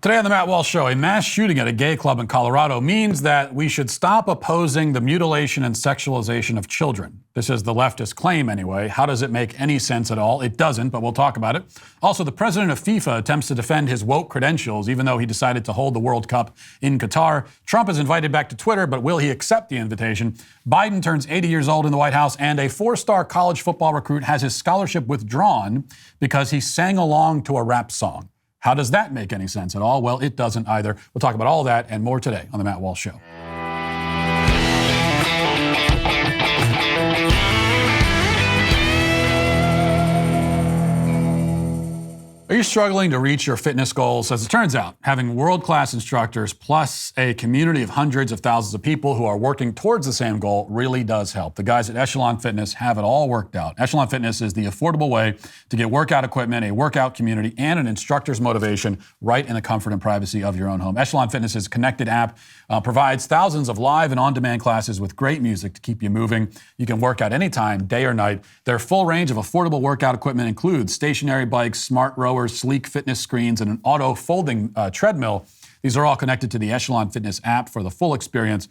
Today on the Matt Walsh Show, a mass shooting at a gay club in Colorado means that we should stop opposing the mutilation and sexualization of children. This is the leftist claim anyway. How does it make any sense at all? It doesn't, but we'll talk about it. Also, the president of FIFA attempts to defend his woke credentials, even though he decided to hold the World Cup in Qatar. Trump is invited back to Twitter, but will he accept the invitation? Biden turns 80 years old in the White House, and a 4-star college football recruit has his scholarship withdrawn because he sang along to a rap song. How does that make any sense at all? Well, it doesn't either. We'll talk about all that and more today on The Matt Walsh Show. Are you struggling to reach your fitness goals? As it turns out, having world-class instructors plus a community of hundreds of thousands of people who are working towards the same goal really does help. The guys at Echelon Fitness have it all worked out. Echelon Fitness is the affordable way to get workout equipment, a workout community, and an instructor's motivation right in the comfort and privacy of your own home. Echelon Fitness's connected app provides thousands of live and on-demand classes with great music to keep you moving. You can work out anytime, day or night. Their full range of affordable workout equipment includes stationary bikes, smart rowers, sleek fitness screens, and an auto folding treadmill. These are all connected to the Echelon Fitness app for the full experience.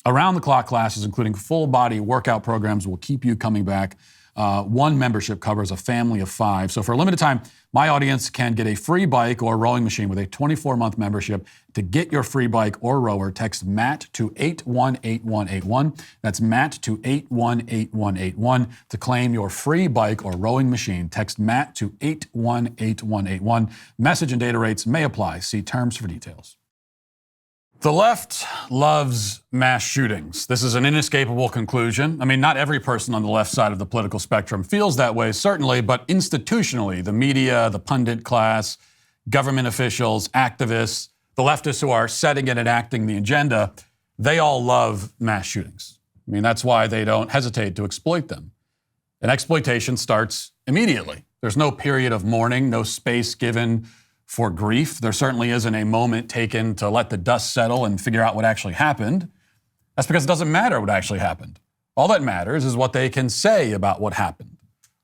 Around-the-clock classes, including full-body workout programs, will keep you coming back. One membership covers a family of 5. So for a limited time, my audience can get a free bike or rowing machine with a 24-month membership. To get your free bike or rower, text MATT to 818181. That's MATT to 818181. To claim your free bike or rowing machine, text MATT to 818181. Message and data rates may apply. See terms for details. The left loves mass shootings. This is an inescapable conclusion. I mean, not every person on the left side of the political spectrum feels that way, certainly, but institutionally, the media, the pundit class, government officials, activists, the leftists who are setting and enacting the agenda, they all love mass shootings. I mean, that's why they don't hesitate to exploit them. And exploitation starts immediately. There's no period of mourning, no space given for grief. There certainly isn't a moment taken to let the dust settle and figure out what actually happened. That's because it doesn't matter what actually happened. All that matters is what they can say about what happened,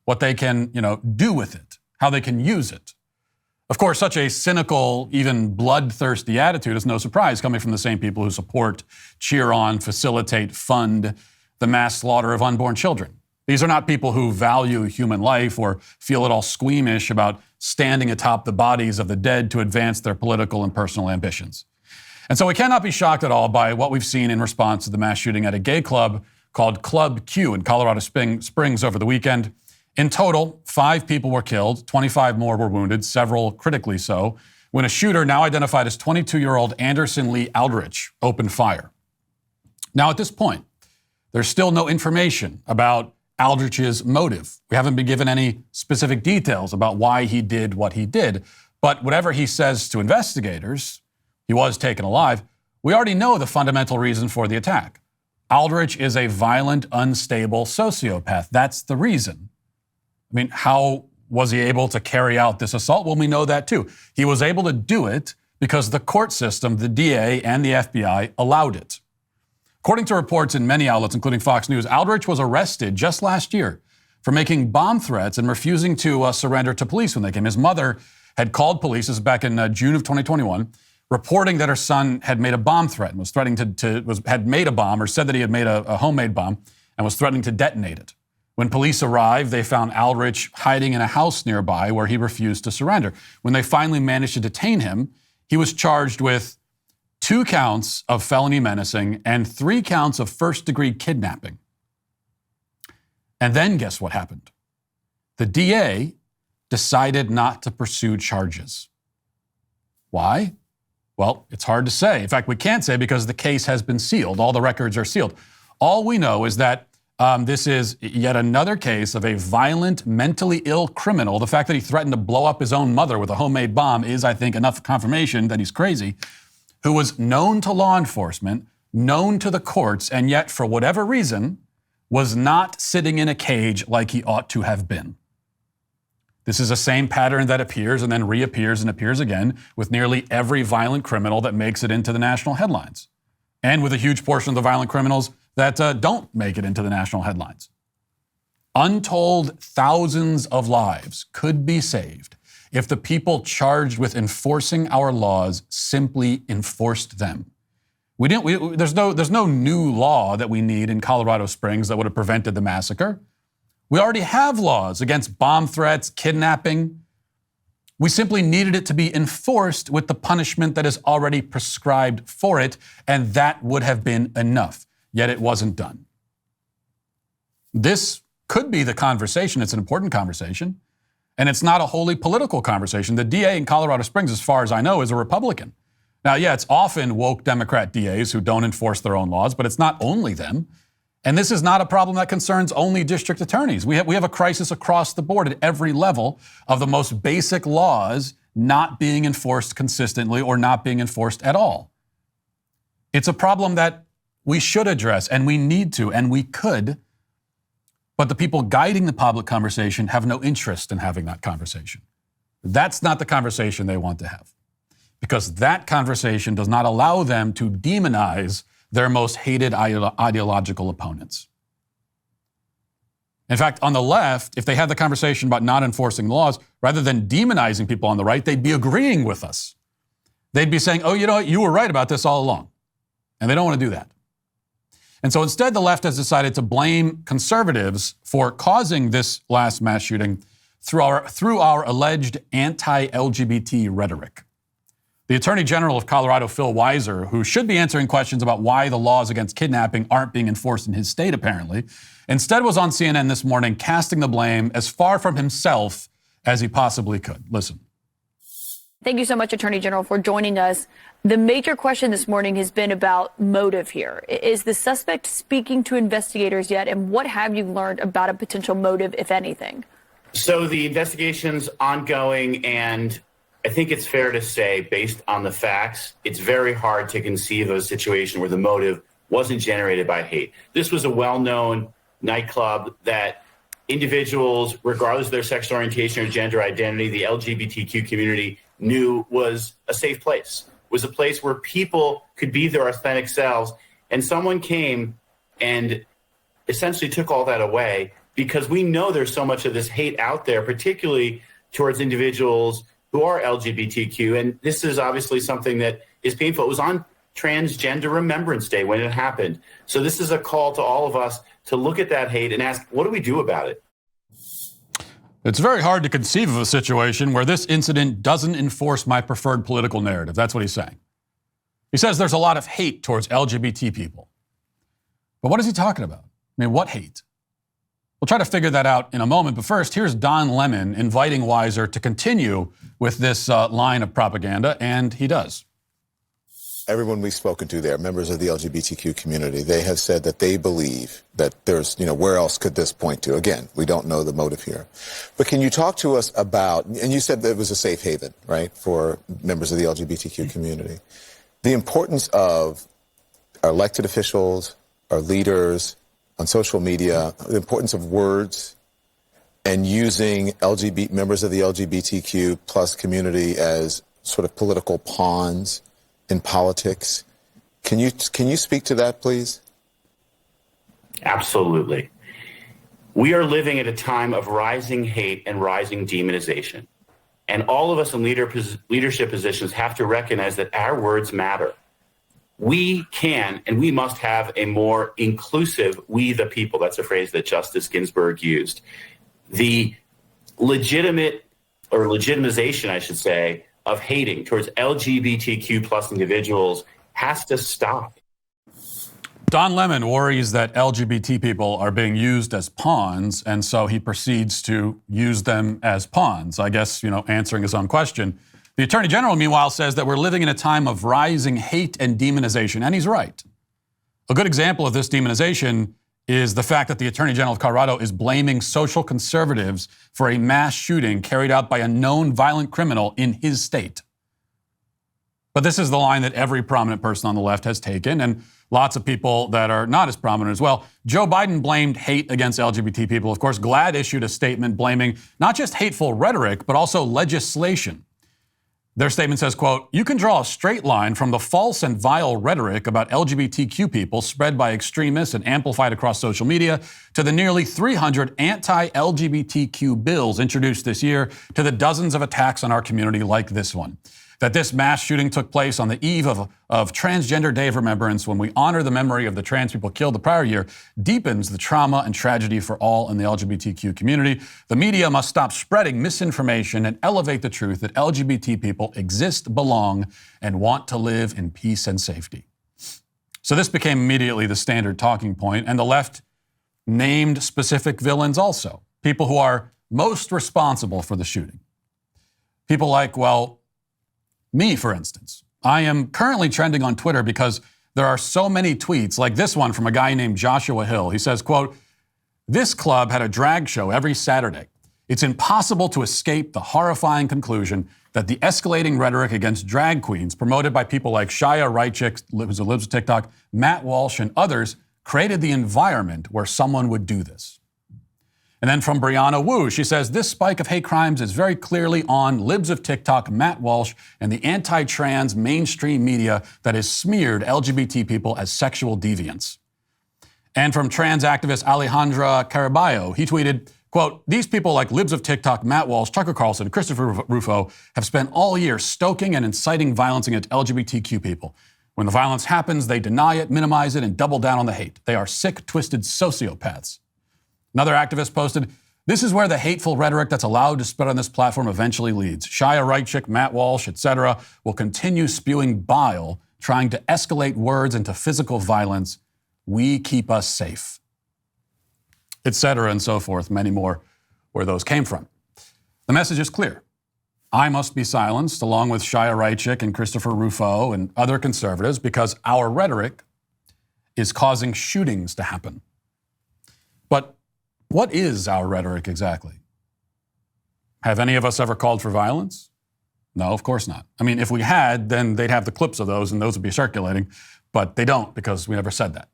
what they can, do with it, how they can use it. Of course, such a cynical, even bloodthirsty attitude is no surprise coming from the same people who support, cheer on, facilitate, fund the mass slaughter of unborn children. These are not people who value human life or feel at all squeamish about standing atop the bodies of the dead to advance their political and personal ambitions. And so we cannot be shocked at all by what we've seen in response to the mass shooting at a gay club called Club Q in Colorado Springs over the weekend. In total, 5 people were killed, 25 more were wounded, several critically so, when a shooter, now identified as 22-year-old Anderson Lee Aldrich, opened fire. Now, at this point, there's still no information about Aldrich's motive. We haven't been given any specific details about why he did what he did. But whatever he says to investigators, he was taken alive, we already know the fundamental reason for the attack. Aldrich is a violent, unstable sociopath. That's the reason. I mean, how was he able to carry out this assault? Well, we know that too. He was able to do it because the court system, the DA, and the FBI allowed it. According to reports in many outlets, including Fox News, Aldrich was arrested just last year for making bomb threats and refusing to surrender to police when they came. His mother had called police, this is back in June of 2021, reporting that her son had made a bomb threat and was threatening had made a bomb, or said that he had made a homemade bomb and was threatening to detonate it. When police arrived, they found Aldrich hiding in a house nearby where he refused to surrender. When they finally managed to detain him, he was charged with 2 counts of felony menacing and 3 counts of first-degree kidnapping. And then guess what happened? The DA decided not to pursue charges. Why? Well, it's hard to say. In fact, we can't say because the case has been sealed. All the records are sealed. All we know is that this is yet another case of a violent, mentally ill criminal. The fact that he threatened to blow up his own mother with a homemade bomb is, I think, enough confirmation that he's crazy, who was known to law enforcement, known to the courts, and yet, for whatever reason, was not sitting in a cage like he ought to have been. This is the same pattern that appears and then reappears and appears again with nearly every violent criminal that makes it into the national headlines, and with a huge portion of the violent criminals that don't make it into the national headlines. Untold thousands of lives could be saved if the people charged with enforcing our laws simply enforced them. There's no new law that we need in Colorado Springs that would have prevented the massacre. We already have laws against bomb threats, kidnapping. We simply needed it to be enforced with the punishment that is already prescribed for it, and that would have been enough. Yet it wasn't done. This could be the conversation. It's an important conversation, and it's not a wholly political conversation. The DA in Colorado Springs, as far as I know, is a Republican. Now, yeah, it's often woke Democrat DAs who don't enforce their own laws, but it's not only them. And this is not a problem that concerns only district attorneys. We have a crisis across the board at every level of the most basic laws not being enforced consistently or not being enforced at all. It's a problem that we should address, and we need to, and we could, but the people guiding the public conversation have no interest in having that conversation. That's not the conversation they want to have, because that conversation does not allow them to demonize their most hated ideological opponents. In fact, on the left, if they had the conversation about not enforcing laws, rather than demonizing people on the right, they'd be agreeing with us. They'd be saying, oh, you know what, you were right about this all along. And they don't want to do that. And so instead, the left has decided to blame conservatives for causing this last mass shooting through our alleged anti-LGBT rhetoric. The Attorney General of Colorado, Phil Weiser, who should be answering questions about why the laws against kidnapping aren't being enforced in his state, apparently, instead was on CNN this morning casting the blame as far from himself as he possibly could. Listen. Thank you so much, Attorney General, for joining us. The major question this morning has been about motive here. Is the suspect speaking to investigators yet? And what have you learned about a potential motive, if anything? So the investigation's ongoing, and I think it's fair to say, based on the facts, it's very hard to conceive of a situation where the motive wasn't generated by hate. This was a well-known nightclub that individuals, regardless of their sexual orientation or gender identity, the LGBTQ community knew was a safe place, was a place where people could be their authentic selves. And someone came and essentially took all that away, because we know there's so much of this hate out there, particularly towards individuals who are LGBTQ. And this is obviously something that is painful. It was on Transgender Remembrance Day when it happened. So this is a call to all of us to look at that hate and ask, what do we do about it? It's very hard to conceive of a situation where this incident doesn't enforce my preferred political narrative. That's what he's saying. He says there's a lot of hate towards LGBT people. But what is he talking about? I mean, what hate? We'll try to figure that out in a moment. But first, here's Don Lemon inviting Weiser to continue with this line of propaganda, and he does. Everyone we've spoken to there, members of the LGBTQ community, they have said that they believe that there's, where else could this point to? Again, we don't know the motive here. But can you talk to us about, and you said that it was a safe haven, right, for members of the LGBTQ community, the importance of our elected officials, our leaders, on social media, the importance of words and using members of the LGBTQ plus community as sort of political pawns in politics. Can you speak to that, please? Absolutely. We are living at a time of rising hate and rising demonization. And all of us in leadership positions have to recognize that our words matter. We can and we must have a more inclusive we the people. That's a phrase that Justice Ginsburg used. The legitimization, I should say, of hating towards LGBTQ plus individuals has to stop. Don Lemon worries that LGBT people are being used as pawns, and so he proceeds to use them as pawns, I guess, answering his own question. The Attorney General, meanwhile, says that we're living in a time of rising hate and demonization, and he's right. A good example of this demonization is the fact that the Attorney General of Colorado is blaming social conservatives for a mass shooting carried out by a known violent criminal in his state. But this is the line that every prominent person on the left has taken, and lots of people that are not as prominent as well. Joe Biden blamed hate against LGBT people. Of course, GLAAD issued a statement blaming not just hateful rhetoric, but also legislation. Their statement says, quote, "You can draw a straight line from the false and vile rhetoric about LGBTQ people spread by extremists and amplified across social media to the nearly 300 anti-LGBTQ bills introduced this year to the dozens of attacks on our community like this one. That this mass shooting took place on the eve of Transgender Day of Remembrance, when we honor the memory of the trans people killed the prior year, deepens the trauma and tragedy for all in the LGBTQ community. The media must stop spreading misinformation and elevate the truth that LGBT people exist, belong, and want to live in peace and safety." So this became immediately the standard talking point, and the left named specific villains also, people who are most responsible for the shooting. People like, well, me, for instance. I am currently trending on Twitter because there are so many tweets, like this one from a guy named Joshua Hill. He says, quote, "This club had a drag show every Saturday. It's impossible to escape the horrifying conclusion that the escalating rhetoric against drag queens promoted by people like Shia Reichik, who lives with TikTok, Matt Walsh, and others created the environment where someone would do this." And then from Brianna Wu, she says, "This spike of hate crimes is very clearly on libs of TikTok, Matt Walsh, and the anti-trans mainstream media that has smeared LGBT people as sexual deviants." And from trans activist Alejandra Caraballo, he tweeted, quote, "These people like libs of TikTok, Matt Walsh, Tucker Carlson, Christopher Rufo have spent all year stoking and inciting violence against LGBTQ people. When the violence happens, they deny it, minimize it, and double down on the hate. They are sick, twisted sociopaths." Another activist posted, "This is where the hateful rhetoric that's allowed to spread on this platform eventually leads. Shia Reichik, Matt Walsh, etc. will continue spewing bile, trying to escalate words into physical violence. We keep us safe," etc. and so forth, many more where those came from. The message is clear. I must be silenced, along with Shia Reichik and Christopher Rufo and other conservatives, because our rhetoric is causing shootings to happen. But what is our rhetoric exactly? Have any of us ever called for violence? No, of course not. I mean, if we had, then they'd have the clips of those and those would be circulating, but they don't because we never said that.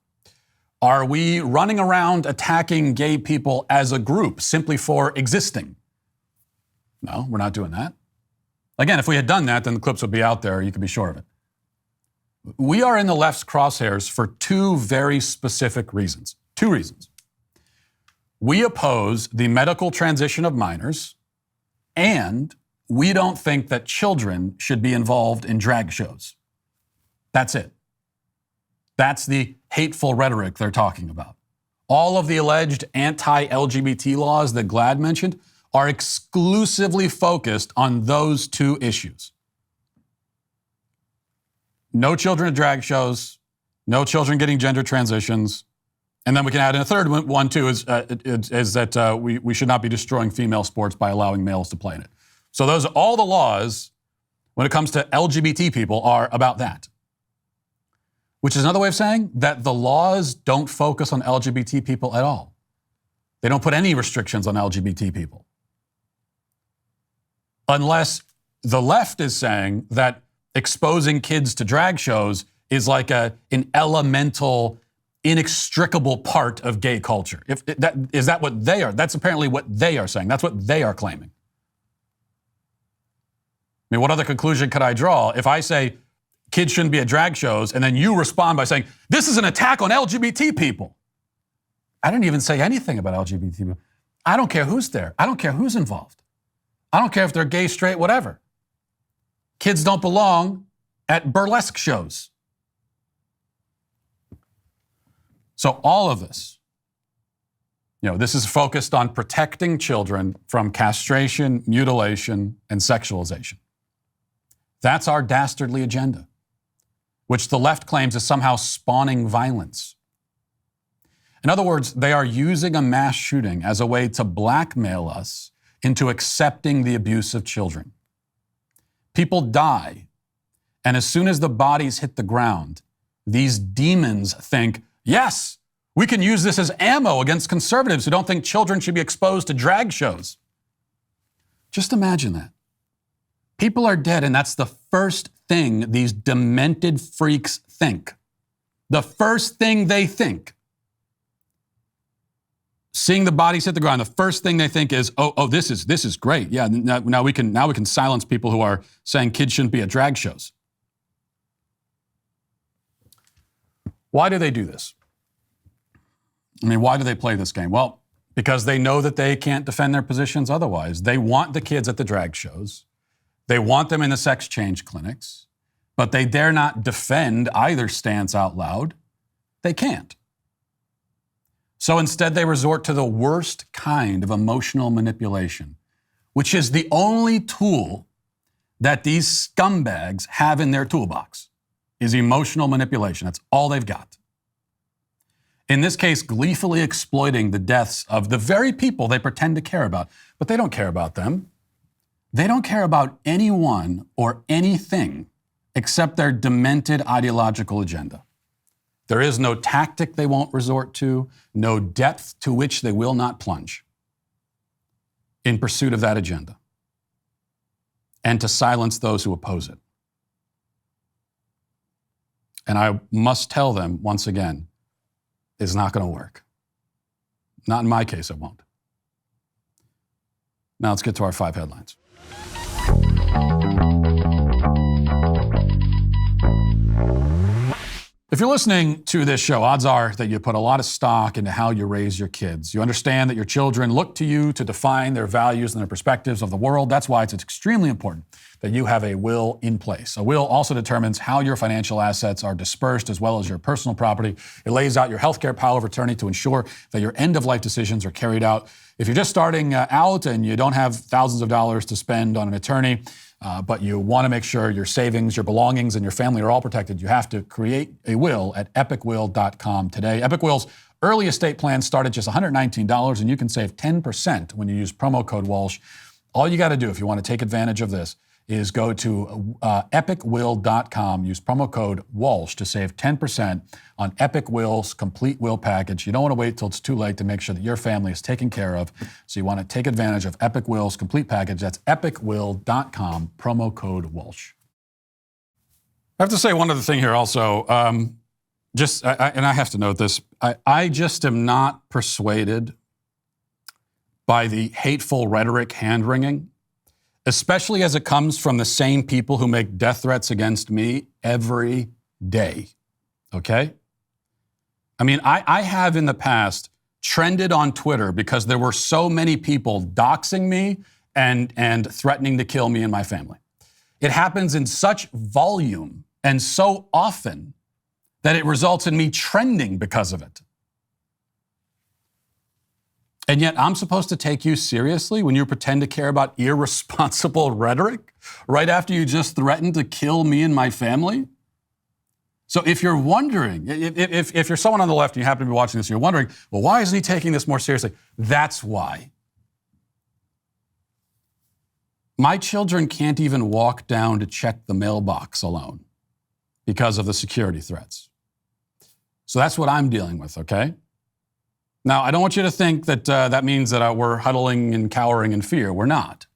Are we running around attacking gay people as a group simply for existing? No, we're not doing that. Again, if we had done that, then the clips would be out there. You could be sure of it. We are in the left's crosshairs for two very specific reasons. Two reasons. We oppose the medical transition of minors, and we don't think that children should be involved in drag shows. That's it. That's the hateful rhetoric they're talking about. All of the alleged anti-LGBT laws that Glad mentioned are exclusively focused on those two issues. No children at drag shows, no children getting gender transitions. And then we can add in a third one, too, is that we should not be destroying female sports by allowing males to play in it. So those are all the laws when it comes to LGBT people are about that. Which is another way of saying that the laws don't focus on LGBT people at all. They don't put any restrictions on LGBT people. Unless the left is saying that exposing kids to drag shows is like an elemental, inextricable part of gay culture. Is that what they are? That's apparently what they are saying. That's what they are claiming. I mean, what other conclusion could I draw if I say kids shouldn't be at drag shows and then you respond by saying, this is an attack on LGBT people? I didn't even say anything about LGBT people. I don't care who's there. I don't care who's involved. I don't care if they're gay, straight, whatever. Kids don't belong at burlesque shows. So all of this, this is focused on protecting children from castration, mutilation, and sexualization. That's our dastardly agenda, which the left claims is somehow spawning violence. In other words, they are using a mass shooting as a way to blackmail us into accepting the abuse of children. People die, and as soon as the bodies hit the ground, these demons think, yes, we can use this as ammo against conservatives who don't think children should be exposed to drag shows. Just imagine that. People are dead, and that's the first thing these demented freaks think. The first thing they think. seeing the bodies hit the ground, the first thing they think is, this is great. Yeah, now we can silence people who are saying kids shouldn't be at drag shows. Why do they do this? I mean, why do they play this game? Well, because they know that they can't defend their positions otherwise. They want the kids at the drag shows. They want them in the sex change clinics, but they dare not defend either stance out loud. They can't. So instead, they resort to the worst kind of emotional manipulation, which is the only tool that these scumbags have in their toolbox, is emotional manipulation. That's all they've got. In this case, gleefully exploiting the deaths of the very people they pretend to care about. But they don't care about them. They don't care about anyone or anything except their demented ideological agenda. There is no tactic they won't resort to, no depth to which they will not plunge in pursuit of that agenda and to silence those who oppose it. And I must tell them once again, it's not going to work. Not in my case, it won't. Now let's get to our 5 headlines. If you're listening to this show, odds are that you put a lot of stock into how you raise your kids. You understand that your children look to you to define their values and their perspectives of the world. That's why it's extremely important that you have a will in place. A will also determines how your financial assets are dispersed as well as your personal property. It lays out your healthcare power of attorney to ensure that your end-of-life decisions are carried out. If you're just starting out and you don't have thousands of dollars to spend on an attorney, but you want to make sure your savings, your belongings, and your family are all protected, you have to create a will at epicwill.com today. Epic Will's early estate plans start at just $119, and you can save 10% when you use promo code Walsh. All you got to do if you want to take advantage of this is go to epicwill.com, use promo code Walsh to save 10% on Epic Will's complete will package. You don't want to wait till it's too late to make sure that your family is taken care of. So you want to take advantage of Epic Will's complete package. That's epicwill.com, promo code Walsh. I have to say one other thing here also. And I have to note this. I just am not persuaded by the hateful rhetoric hand-wringing, especially as it comes from the same people who make death threats against me every day, okay? I mean, I have in the past trended on Twitter because there were so many people doxing me and threatening to kill me and my family. It happens in such volume and so often that it results in me trending because of it. And yet I'm supposed to take you seriously when you pretend to care about irresponsible rhetoric right after you just threatened to kill me and my family? So if you're wondering, if you're someone on the left and you happen to be watching this and you're wondering, well, why isn't he taking this more seriously? That's why. My children can't even walk down to check the mailbox alone because of the security threats. So that's what I'm dealing with, okay? Now, I don't want you to think that that means that we're huddling and cowering in fear. We're not.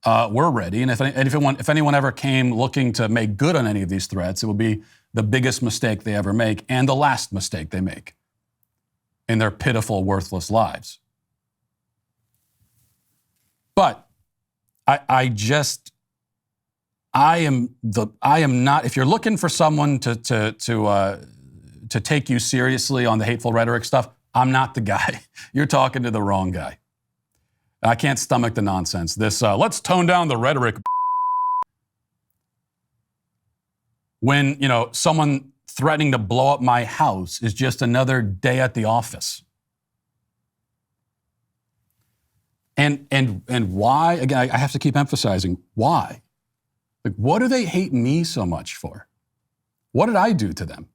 We're ready. And if anyone ever came looking to make good on any of these threats, it would be the biggest mistake they ever make and the last mistake they make in their pitiful, worthless lives. But I am not, if you're looking for someone to take you seriously on the hateful rhetoric stuff, I'm not the guy. You're talking to the wrong guy. I can't stomach the nonsense. This, let's tone down the rhetoric. When, someone threatening to blow up my house is just another day at the office. And why? Again, I have to keep emphasizing why. Like, what do they hate me so much for? What did I do to them?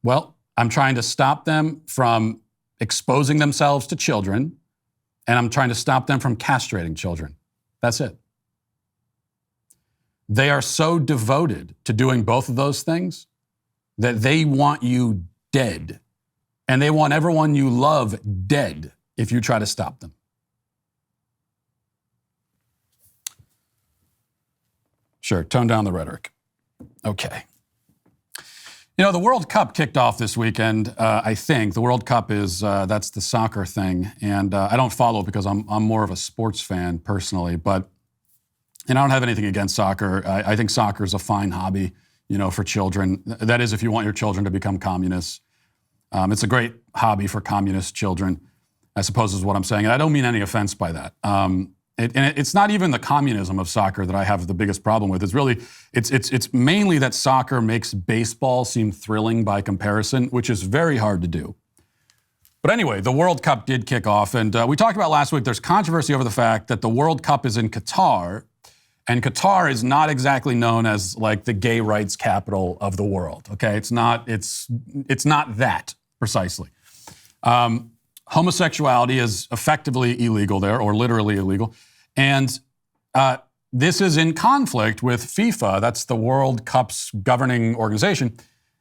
Well, I'm trying to stop them from exposing themselves to children, and I'm trying to stop them from castrating children. That's it. They are so devoted to doing both of those things that they want you dead, and they want everyone you love dead if you try to stop them. Sure, tone down the rhetoric. Okay. You know, the World Cup kicked off this weekend, I think. The World Cup is, that's the soccer thing. And I don't follow it because I'm more of a sports fan personally. And I don't have anything against soccer. I think soccer is a fine hobby, you know, for children. That is if you want your children to become communists. It's a great hobby for communist children, I suppose is what I'm saying. And I don't mean any offense by that. It's not even the communism of soccer that I have the biggest problem with. It's really, it's mainly that soccer makes baseball seem thrilling by comparison, which is very hard to do. But anyway, the World Cup did kick off, and we talked about last week, there's controversy over the fact that the World Cup is in Qatar, and Qatar is not exactly known as like the gay rights capital of the world, okay? It's not that precisely. Homosexuality is effectively illegal there, or literally illegal. And this is in conflict with FIFA, that's the World Cup's governing organization.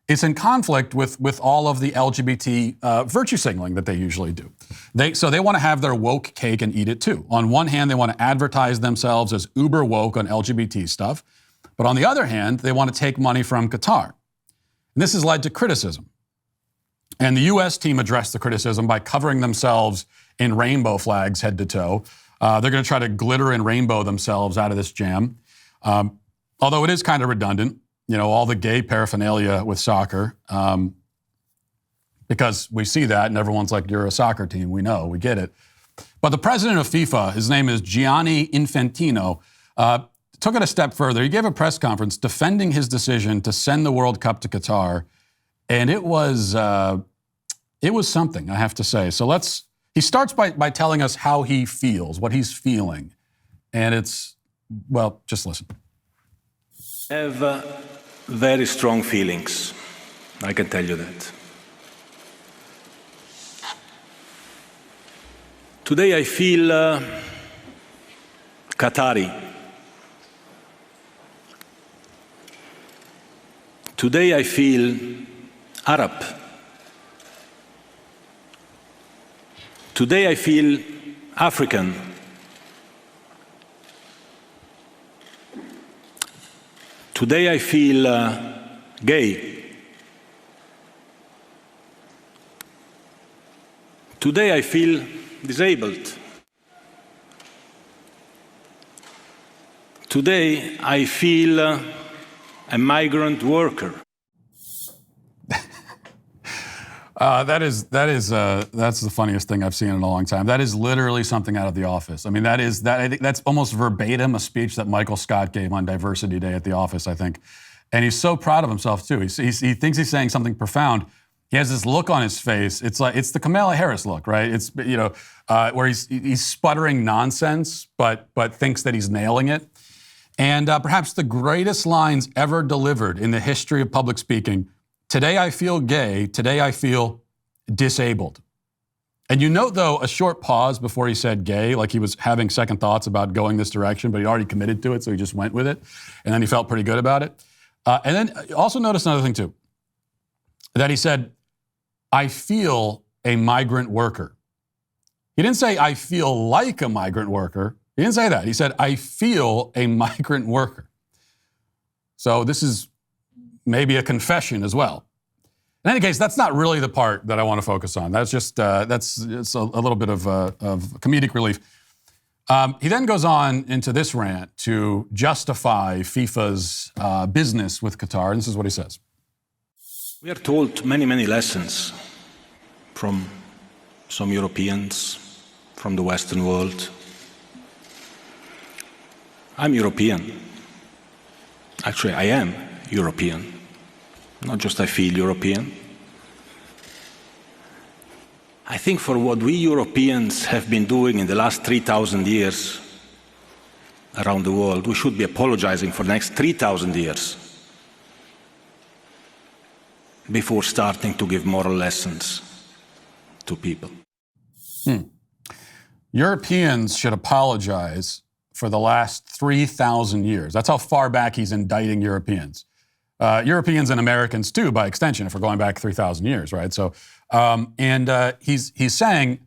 It's in conflict with all of the LGBT virtue signaling that they usually do. So they want to have their woke cake and eat it too. On one hand, they want to advertise themselves as uber woke on LGBT stuff. But on the other hand, they want to take money from Qatar. And this has led to criticism. And the U.S. team addressed the criticism by covering themselves in rainbow flags head to toe. They're going to try to glitter and rainbow themselves out of this jam. Although it is kind of redundant, you know, all the gay paraphernalia with soccer, because we see that and everyone's like, you're a soccer team. We know, we get it. But the president of FIFA, his name is Gianni Infantino, took it a step further. He gave a press conference defending his decision to send the World Cup to Qatar. And it was something, I have to say. So he starts by telling us how he feels, what he's feeling. And it's, well, just listen. I have very strong feelings, I can tell you that. Today I feel Qatari. Today I feel Arab. Today I feel African. Today I feel gay. Today I feel disabled. Today I feel a migrant worker. That's the funniest thing I've seen in a long time. That is literally something out of The Office. I mean, I think that's almost verbatim a speech that Michael Scott gave on Diversity Day at The Office, I think. And he's so proud of himself too. He thinks he's saying something profound. He has this look on his face. It's the Kamala Harris look, right? It's, you know, where he's sputtering nonsense, but thinks that he's nailing it. And perhaps the greatest lines ever delivered in the history of public speaking. Today I feel gay, today I feel disabled. And you note, though, a short pause before he said gay, like he was having second thoughts about going this direction, but he already committed to it, so he just went with it. And then he felt pretty good about it. And then also notice another thing, too, that he said, I feel a migrant worker. He didn't say, I feel like a migrant worker. He didn't say that. He said, I feel a migrant worker. So this is maybe a confession as well. In any case, that's not really the part that I want to focus on. That's just, it's a little bit of comedic relief. He then goes on into this rant to justify FIFA's business with Qatar. And this is what he says. We are told many, many lessons from some Europeans, from the Western world. I'm European. Actually, I am European. Not just I feel European. I think for what we Europeans have been doing in the last 3,000 years around the world, we should be apologizing for the next 3,000 years before starting to give moral lessons to people. Europeans should apologize for the last 3,000 years. That's how far back he's indicting Europeans. Europeans and Americans too, by extension, if we're going back 3,000 years, right? So, he's saying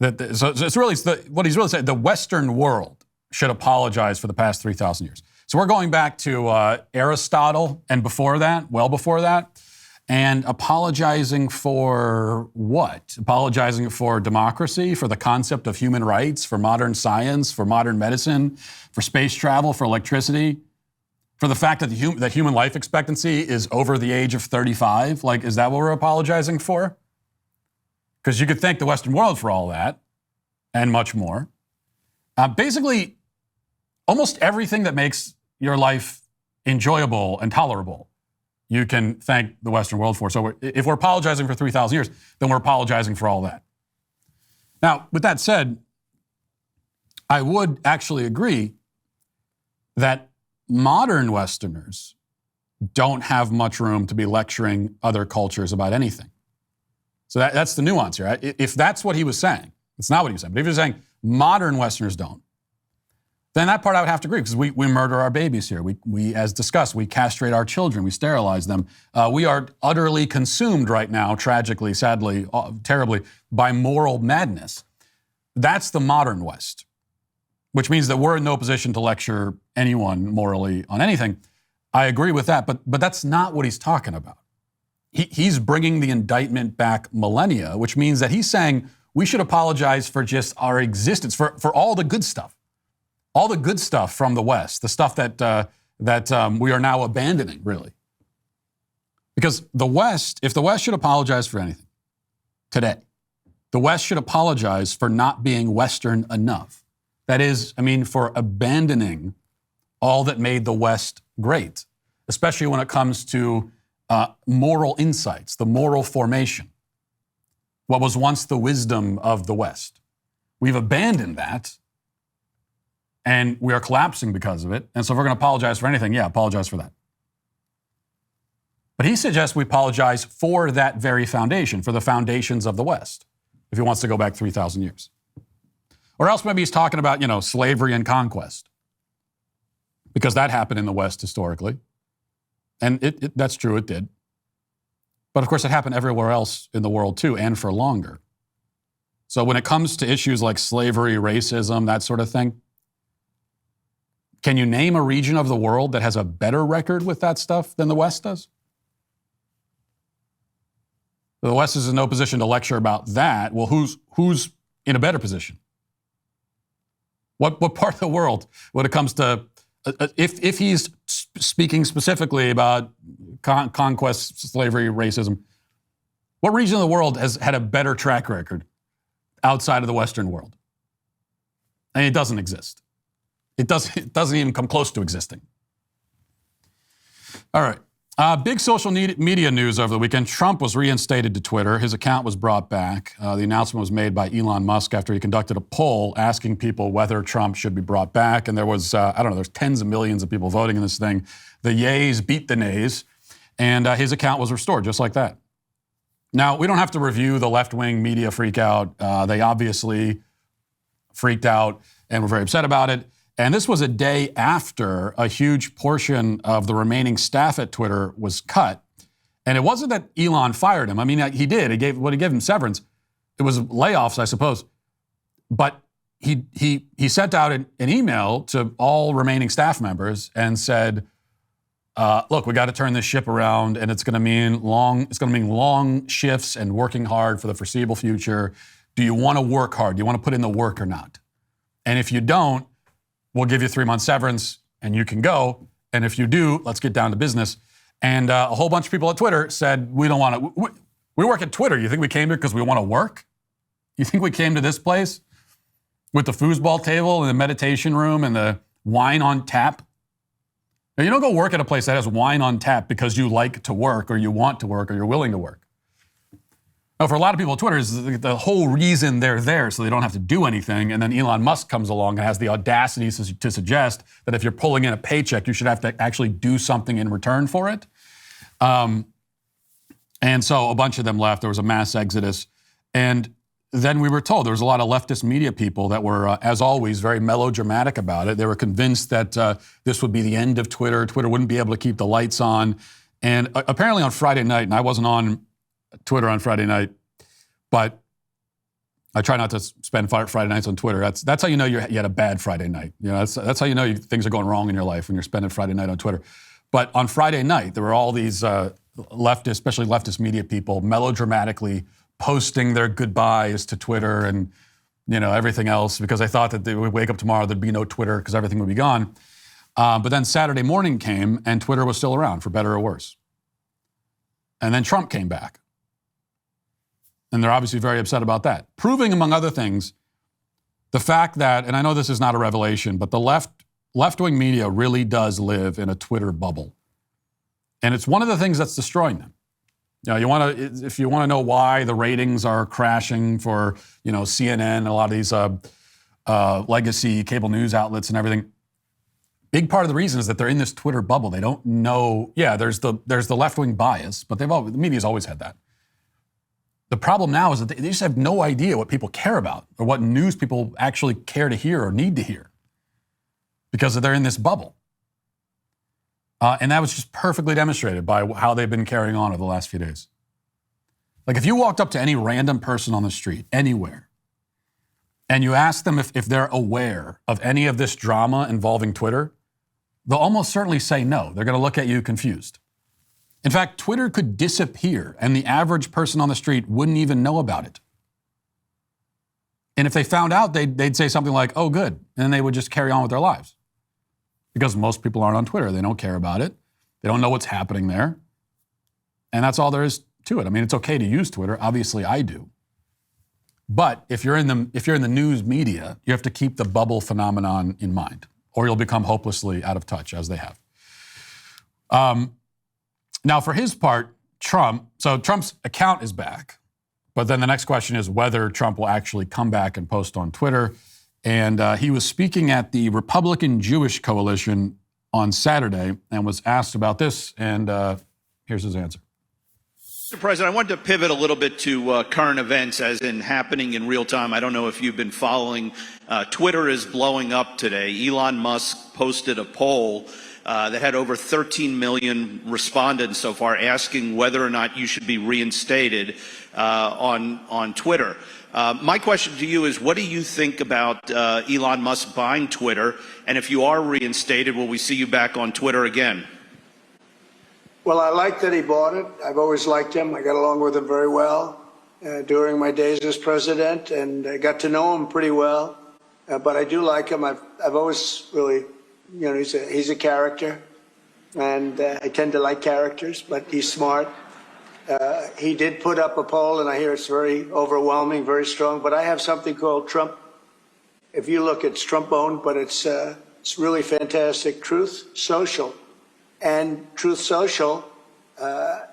that. So it's really what he's really saying. The Western world should apologize for the past 3,000 years. So we're going back to Aristotle and before that, well before that. And apologizing for what? Apologizing for democracy, for the concept of human rights, for modern science, for modern medicine, for space travel, for electricity, for the fact that that human life expectancy is over the age of 35? Like, is that what we're apologizing for? Because you could thank the Western world for all that and much more. Basically, almost everything that makes your life enjoyable and tolerable, you can thank the Western world for. So if we're apologizing for 3,000 years, then we're apologizing for all that. Now, with that said, I would actually agree that modern Westerners don't have much room to be lecturing other cultures about anything. So that's the nuance here. If that's what he was saying, it's not what he was saying, but if he was saying modern Westerners don't, then that part I would have to agree, because we murder our babies here. We, as discussed, we castrate our children, we sterilize them. We are utterly consumed right now, tragically, sadly, terribly, by moral madness. That's the modern West, which means that we're in no position to lecture anyone morally on anything. I agree with that, but that's not what he's talking about. He's bringing the indictment back millennia, which means that he's saying we should apologize for just our existence, for all the good stuff. All the good stuff from the West, the stuff that we are now abandoning, really. Because the West, if the West should apologize for anything today, the West should apologize for not being Western enough. That is, for abandoning all that made the West great, especially when it comes to moral insights, the moral formation, what was once the wisdom of the West. We've abandoned that. And we are collapsing because of it. And so if we're going to apologize for anything, apologize for that. But he suggests we apologize for that very foundation, for the foundations of the West, if he wants to go back 3,000 years. Or else maybe he's talking about, slavery and conquest. Because that happened in the West historically. And that's true, it did. But of course, it happened everywhere else in the world too, and for longer. So when it comes to issues like slavery, racism, that sort of thing, can you name a region of the world that has a better record with that stuff than the West does? The West is in no position to lecture about that. Well, who's in a better position? What part of the world, when it comes to, if he's speaking specifically about conquest, slavery, racism, what region of the world has had a better track record outside of the Western world? And it doesn't exist. It doesn't even come close to existing. All right. Big social media news over the weekend. Trump was reinstated to Twitter. His account was brought back. The announcement was made by Elon Musk after he conducted a poll asking people whether Trump should be brought back. And there was, there's tens of millions of people voting in this thing. The yays beat the nays. And his account was restored just like that. Now, we don't have to review the left-wing media freak out. They obviously freaked out and were very upset about it. And this was a day after a huge portion of the remaining staff at Twitter was cut. And it wasn't that Elon fired him. He did. He gave him severance. It was layoffs, I suppose. But he sent out an email to all remaining staff members and said, look, we got to turn this ship around, and it's going to mean long shifts and working hard for the foreseeable future. Do you want to work hard? Do you want to put in the work or not? And if you don't, we'll give you 3-month severance and you can go. And if you do, let's get down to business. And a whole bunch of people at Twitter said, we don't want to, we work at Twitter. You think we came here because we want to work? You think we came to this place with the foosball table and the meditation room and the wine on tap? Now, you don't go work at a place that has wine on tap because you like to work or you want to work or you're willing to work. Now, for a lot of people at Twitter, is the whole reason they're there so they don't have to do anything. And then Elon Musk comes along and has the audacity to suggest that if you're pulling in a paycheck, you should have to actually do something in return for it. And so a bunch of them left. There was a mass exodus. And then we were told there was a lot of leftist media people that were, as always, very melodramatic about it. They were convinced that this would be the end of Twitter. Twitter wouldn't be able to keep the lights on. And apparently on Friday night, and I wasn't on Twitter on Friday night, but I try not to spend Friday nights on Twitter. That's how you know you had a bad Friday night. That's how you know things are going wrong in your life when you're spending Friday night on Twitter. But on Friday night, there were all these leftist, especially leftist media people, melodramatically posting their goodbyes to Twitter and everything else because I thought that they would wake up tomorrow, there'd be no Twitter because everything would be gone. But then Saturday morning came and Twitter was still around, for better or worse. And then Trump came back. And they're obviously very upset about that. Proving, among other things, the fact that, and I know this is not a revelation, but the left-wing media really does live in a Twitter bubble. And it's one of the things that's destroying them. If you want to know why the ratings are crashing for, CNN and a lot of these legacy cable news outlets and everything, big part of the reason is that they're in this Twitter bubble. They don't know. Yeah, there's the left-wing bias, but the media's always had that. The problem now is that they just have no idea what people care about or what news people actually care to hear or need to hear because they're in this bubble. And that was just perfectly demonstrated by how they've been carrying on over the last few days. Like if you walked up to any random person on the street, anywhere, and you asked them if they're aware of any of this drama involving Twitter, they'll almost certainly say no. They're going to look at you confused. In fact, Twitter could disappear and the average person on the street wouldn't even know about it. And if they found out, they'd say something like, oh, good. And then they would just carry on with their lives. Because most people aren't on Twitter. They don't care about it. They don't know what's happening there. And that's all there is to it. I mean, it's okay to use Twitter. Obviously, I do. But if you're in the news media, you have to keep the bubble phenomenon in mind, or you'll become hopelessly out of touch, as they have. Now, for his part, Trump's account is back. But then the next question is whether Trump will actually come back and post on Twitter. And he was speaking at the Republican Jewish Coalition on Saturday and was asked about this. And here's his answer. Mr. President, I wanted to pivot a little bit to current events as in happening in real time. I don't know if you've been following. Twitter is blowing up today. Elon Musk posted a poll that had over 13 million respondents so far asking whether or not you should be reinstated on Twitter. My question to you is, what do you think about Elon Musk buying Twitter? And if you are reinstated, will we see you back on Twitter again? Well, I like that he bought it. I've always liked him. I got along with him very well during my days as president, and I got to know him pretty well. But I do like him. I've always really, he's a character, and I tend to like characters, but he's smart. He did put up a poll, and I hear it's very overwhelming, very strong. But I have something called Trump. If you look, it's Trump-owned, but it's really fantastic. Truth Social, and Truth Social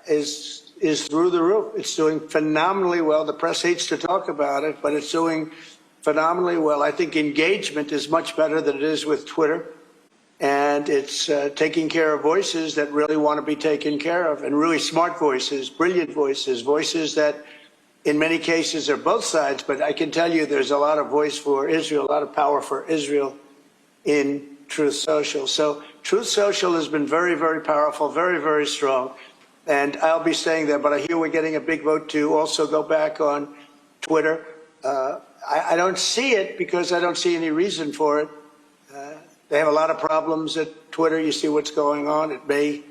is through the roof. It's doing phenomenally well. The press hates to talk about it, but it's doing phenomenally well. I think engagement is much better than it is with Twitter. And it's taking care of voices that really want to be taken care of, and really smart voices, brilliant voices, voices that in many cases are both sides. But I can tell you there's a lot of voice for Israel, a lot of power for Israel in Truth Social. So Truth Social has been very, very powerful, very, very strong. And I'll be staying there. But I hear we're getting a big vote to also go back on Twitter. I don't see it because I don't see any reason for it. They have a lot of problems at Twitter. You see what's going on. It may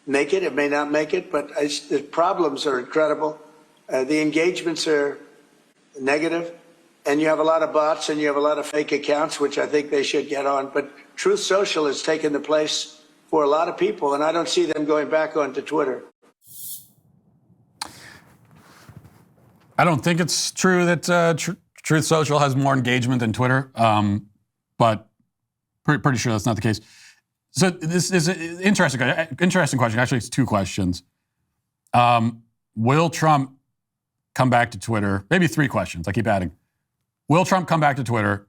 make it, it may not make it, but the problems are incredible. The engagements are negative, and you have a lot of bots and you have a lot of fake accounts, which I think they should get on. But Truth Social has taken the place for a lot of people, and I don't see them going back onto Twitter. I don't think it's true that Truth Social has more engagement than Twitter, but pretty sure that's not the case. So this is an interesting question. Actually, it's two questions. Will Trump come back to Twitter? Maybe three questions. I keep adding. Will Trump come back to Twitter?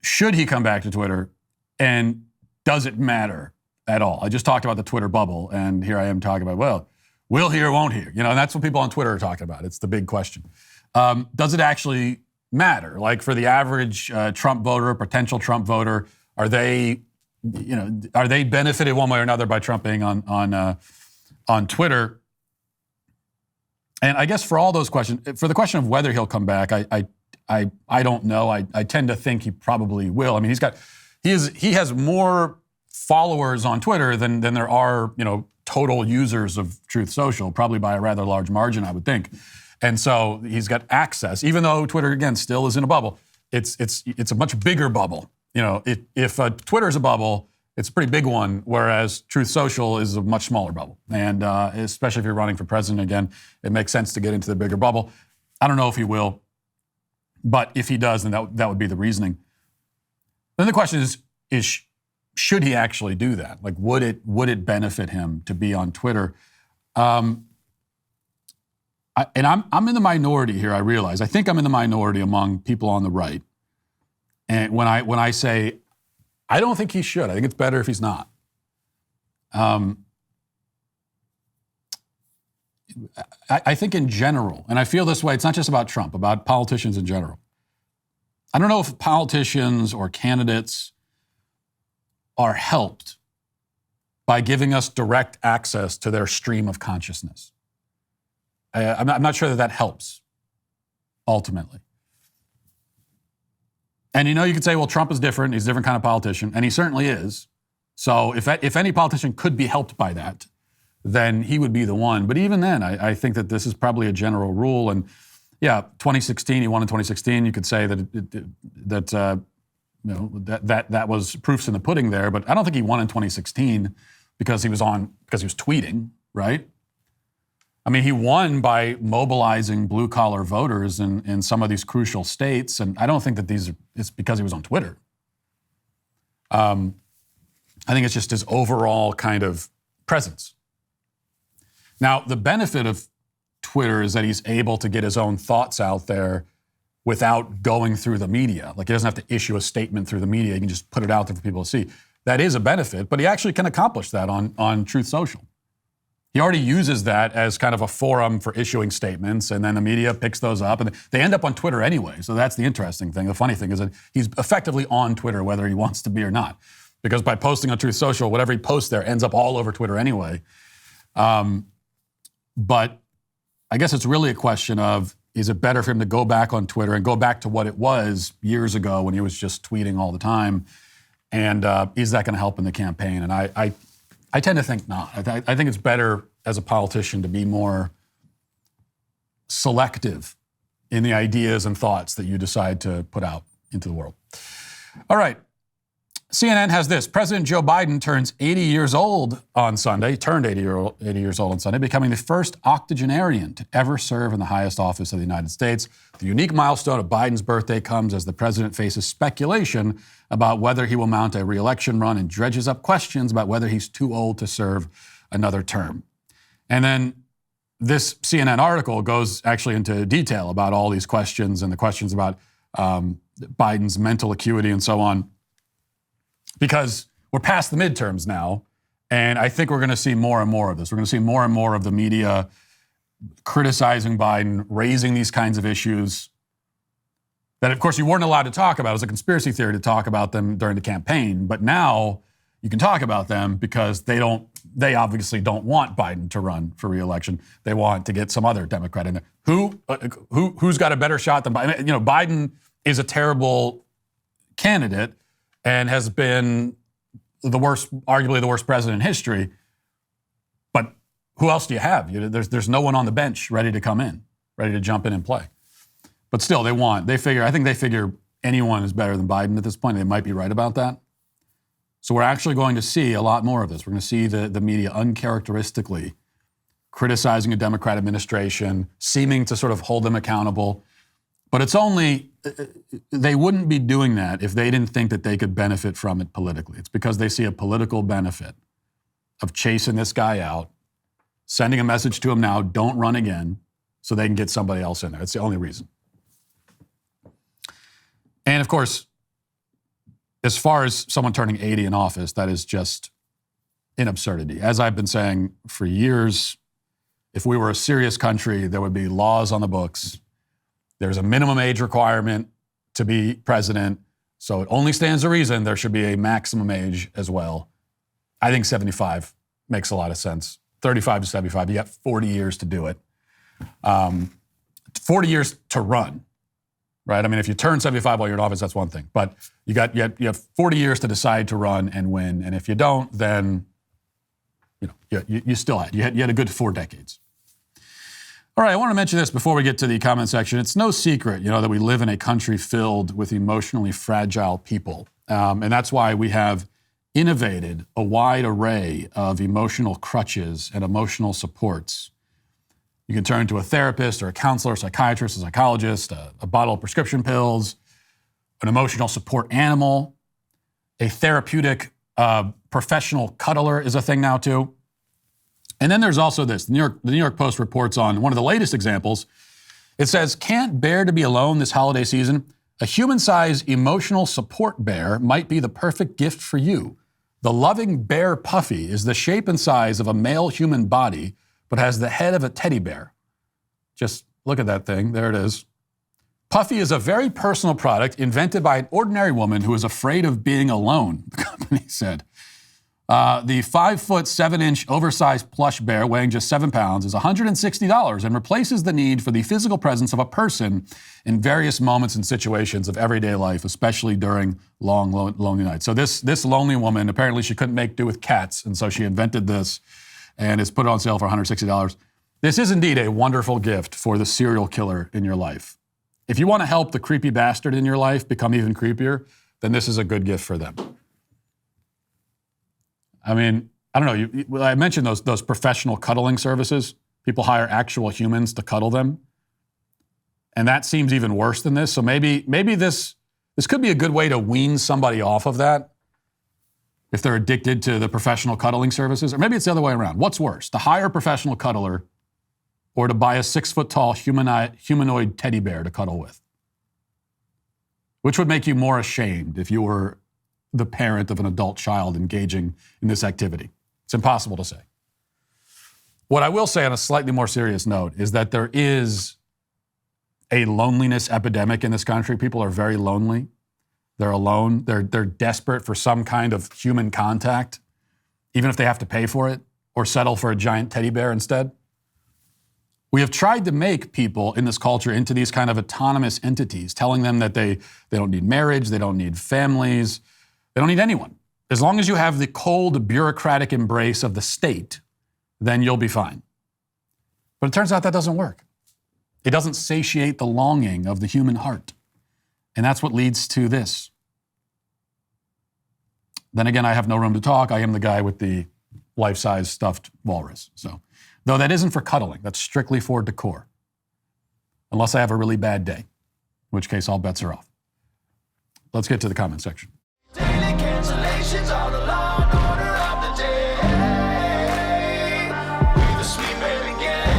Should he come back to Twitter? And does it matter at all? I just talked about the Twitter bubble, and here I am talking about, well, will he or won't he? And that's what people on Twitter are talking about. It's the big question. Does it actually matter? Like for the average Trump voter, potential Trump voter, are they benefited one way or another by Trump being on Twitter? And I guess for all those questions, for the question of whether he'll come back, I don't know. I tend to think he probably will. I mean, he has more followers on Twitter than there are, total users of Truth Social, probably by a rather large margin, I would think. And so he's got access, even though Twitter, again, still is in a bubble. It's a much bigger bubble. If Twitter is a bubble, it's a pretty big one, whereas Truth Social is a much smaller bubble. And especially if you're running for president again, it makes sense to get into the bigger bubble. I don't know if he will, but if he does, then that would be the reasoning. Then the question is should he actually do that? Like, would it benefit him to be on Twitter? I'm in the minority here, I realize. I think I'm in the minority among people on the right. And when I say, I don't think he should. I think it's better if he's not. I think in general, and I feel this way, it's not just about Trump, about politicians in general. I don't know if politicians or candidates are helped by giving us direct access to their stream of consciousness. I'm not sure that helps, ultimately. And you could say, well, Trump is different. He's a different kind of politician, and he certainly is. So if any politician could be helped by that, then he would be the one. But even then, I think that this is probably a general rule. And yeah, 2016, he won in 2016. You could say that that was proofs in the pudding there. But I don't think he won in 2016 because he was tweeting, right? I mean, he won by mobilizing blue-collar voters in some of these crucial states, and I don't think that it's because he was on Twitter. I think it's just his overall kind of presence. Now, the benefit of Twitter is that he's able to get his own thoughts out there without going through the media. Like, he doesn't have to issue a statement through the media. He can just put it out there for people to see. That is a benefit, but he actually can accomplish that on Truth Social. He already uses that as kind of a forum for issuing statements, and then the media picks those up, and they end up on Twitter anyway. So that's the interesting thing. The funny thing is that he's effectively on Twitter whether he wants to be or not, because by posting on Truth Social, whatever he posts there ends up all over Twitter anyway. But I guess it's really a question of, is it better for him to go back on Twitter and go back to what it was years ago when he was just tweeting all the time? And is that going to help in the campaign? And I tend to think not. I think it's better as a politician to be more selective in the ideas and thoughts that you decide to put out into the world. All right. CNN has this. President Joe Biden turns 80 years old on Sunday, turned 80 years old on Sunday, becoming the first octogenarian to ever serve in the highest office of the United States. The unique milestone of Biden's birthday comes as the president faces speculation about whether he will mount a re-election run and dredges up questions about whether he's too old to serve another term. And then this CNN article goes actually into detail about all these questions and the questions about Biden's mental acuity and so on. Because we're past the midterms now, and I think we're going to see more and more of this. We're going to see more and more of the media criticizing Biden, raising these kinds of issues that, of course, you weren't allowed to talk about. It was a conspiracy theory to talk about them during the campaign. But now you can talk about them because they obviously don't want Biden to run for re-election. They want to get some other Democrat in there. Who's got a better shot than Biden? Biden is a terrible candidate and has been arguably the worst president in history. But who else do you have? There's no one on the bench ready to come in, ready to jump in and play. But still, I think they figure anyone is better than Biden at this point. They might be right about that. So we're actually going to see a lot more of this. We're going to see the media uncharacteristically criticizing a Democrat administration, seeming to sort of hold them accountable. But they wouldn't be doing that if they didn't think that they could benefit from it politically. It's because they see a political benefit of chasing this guy out, sending a message to him now, don't run again, so they can get somebody else in there. It's the only reason. And of course, as far as someone turning 80 in office, that is just an absurdity. As I've been saying for years, if we were a serious country, there would be laws on the books. There's a minimum age requirement to be president, so it only stands to reason there should be a maximum age as well. I think 75 makes a lot of sense. 35 to 75, you got 40 years to do it. 40 years to run, right? I mean, if you turn 75 while you're in office, that's one thing. But you have 40 years to decide to run and win, and if you don't, then you still had. You had a good 4 decades. All right, I want to mention this before we get to the comment section. It's no secret, that we live in a country filled with emotionally fragile people. And that's why we have innovated a wide array of emotional crutches and emotional supports. You can turn to a therapist or a counselor, psychiatrist, a psychologist, a bottle of prescription pills, an emotional support animal, a therapeutic professional cuddler is a thing now too. And then there's also this. The New York Post reports on one of the latest examples. It says, can't bear to be alone this holiday season. A human-sized emotional support bear might be the perfect gift for you. The loving bear Puffy is the shape and size of a male human body, but has the head of a teddy bear. Just look at that thing. There it is. Puffy is a very personal product invented by an ordinary woman who is afraid of being alone, the company said. The 5'7" oversized plush bear weighing just 7 pounds is $160 and replaces the need for the physical presence of a person in various moments and situations of everyday life, especially during long, lonely nights. So this lonely woman, apparently she couldn't make do with cats, and so she invented this and it's put it on sale for $160. This is indeed a wonderful gift for the serial killer in your life. If you want to help the creepy bastard in your life become even creepier, then this is a good gift for them. I mean, I don't know. I mentioned those professional cuddling services. People hire actual humans to cuddle them. And that seems even worse than this. So maybe this could be a good way to wean somebody off of that if they're addicted to the professional cuddling services. Or maybe it's the other way around. What's worse, to hire a professional cuddler or to buy a 6-foot-tall humanoid teddy bear to cuddle with? Which would make you more ashamed if you were the parent of an adult child engaging in this activity? It's impossible to say. What I will say on a slightly more serious note is that there is a loneliness epidemic in this country. People are very lonely. They're alone. They're desperate for some kind of human contact, even if they have to pay for it or settle for a giant teddy bear instead. We have tried to make people in this culture into these kind of autonomous entities, telling them that they don't need marriage, they don't need families, they don't need anyone. As long as you have the cold, bureaucratic embrace of the state, then you'll be fine. But it turns out that doesn't work. It doesn't satiate the longing of the human heart. And that's what leads to this. Then again, I have no room to talk. I am the guy with the life-size stuffed walrus. So, though that isn't for cuddling, that's strictly for decor. Unless I have a really bad day, in which case all bets are off. Let's get to the comment section. Daily cancellations are the law and order of the day. We the sweet baby gang.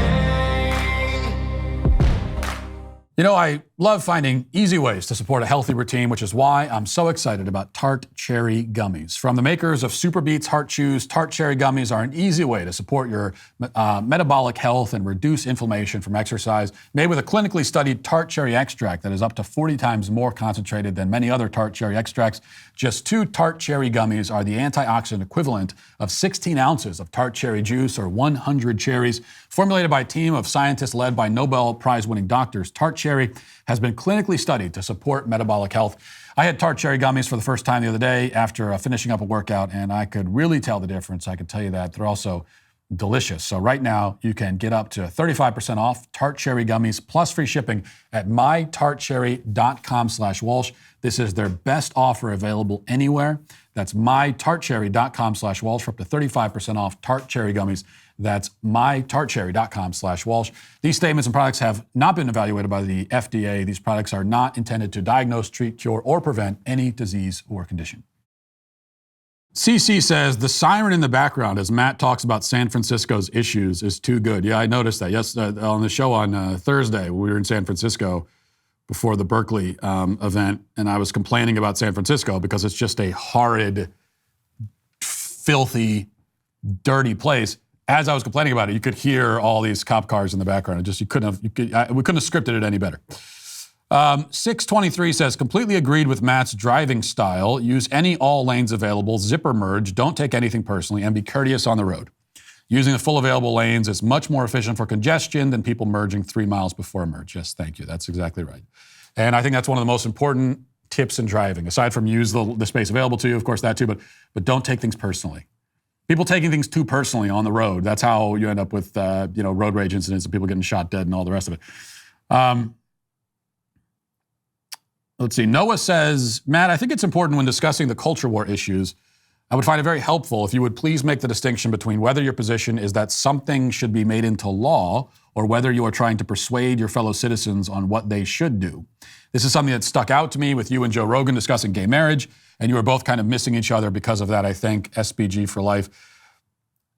I love finding easy ways to support a healthy routine, which is why I'm so excited about Tart Cherry Gummies. From the makers of Super Beets Heart Chews, Tart Cherry Gummies are an easy way to support your metabolic health and reduce inflammation from exercise. Made with a clinically studied tart cherry extract that is up to 40 times more concentrated than many other tart cherry extracts. Just 2 Tart Cherry Gummies are the antioxidant equivalent of 16 ounces of tart cherry juice or 100 cherries. Formulated by a team of scientists led by Nobel Prize-winning doctors, Tart Cherry has been clinically studied to support metabolic health. I had Tart Cherry Gummies for the first time the other day after finishing up a workout, and I could really tell the difference. I can tell you that. They're also delicious. So right now, you can get up to 35% off Tart Cherry Gummies plus free shipping at mytartcherry.com/Walsh. This is their best offer available anywhere. That's mytartcherry.com/Walsh for up to 35% off Tart Cherry Gummies. That's mytartcherry.com/Walsh. These statements and products have not been evaluated by the FDA. These products are not intended to diagnose, treat, cure, or prevent any disease or condition. CC says, the siren in the background as Matt talks about San Francisco's issues is too good. Yeah, I noticed that. Yes, on the show on Thursday, we were in San Francisco before the Berkeley event, and I was complaining about San Francisco because it's just a horrid, filthy, dirty place. As I was complaining about it, you could hear all these cop cars in the background. We couldn't have scripted it any better. 623 says, completely agreed with Matt's driving style. Use any all lanes available, zipper merge, don't take anything personally, and be courteous on the road. Using the full available lanes is much more efficient for congestion than people merging 3 miles before a merge. Yes, thank you. That's exactly right. And I think that's one of the most important tips in driving, aside from use the space available to you, of course, that too, but don't take things personally. People taking things too personally on the road. That's how you end up with, road rage incidents and people getting shot dead and all the rest of it. Let's see. Noah says, Matt, I think it's important when discussing the culture war issues. I would find it very helpful if you would please make the distinction between whether your position is that something should be made into law or whether you are trying to persuade your fellow citizens on what they should do. This is something that stuck out to me with you and Joe Rogan discussing gay marriage, and you were both kind of missing each other because of that, I think. SBG for life.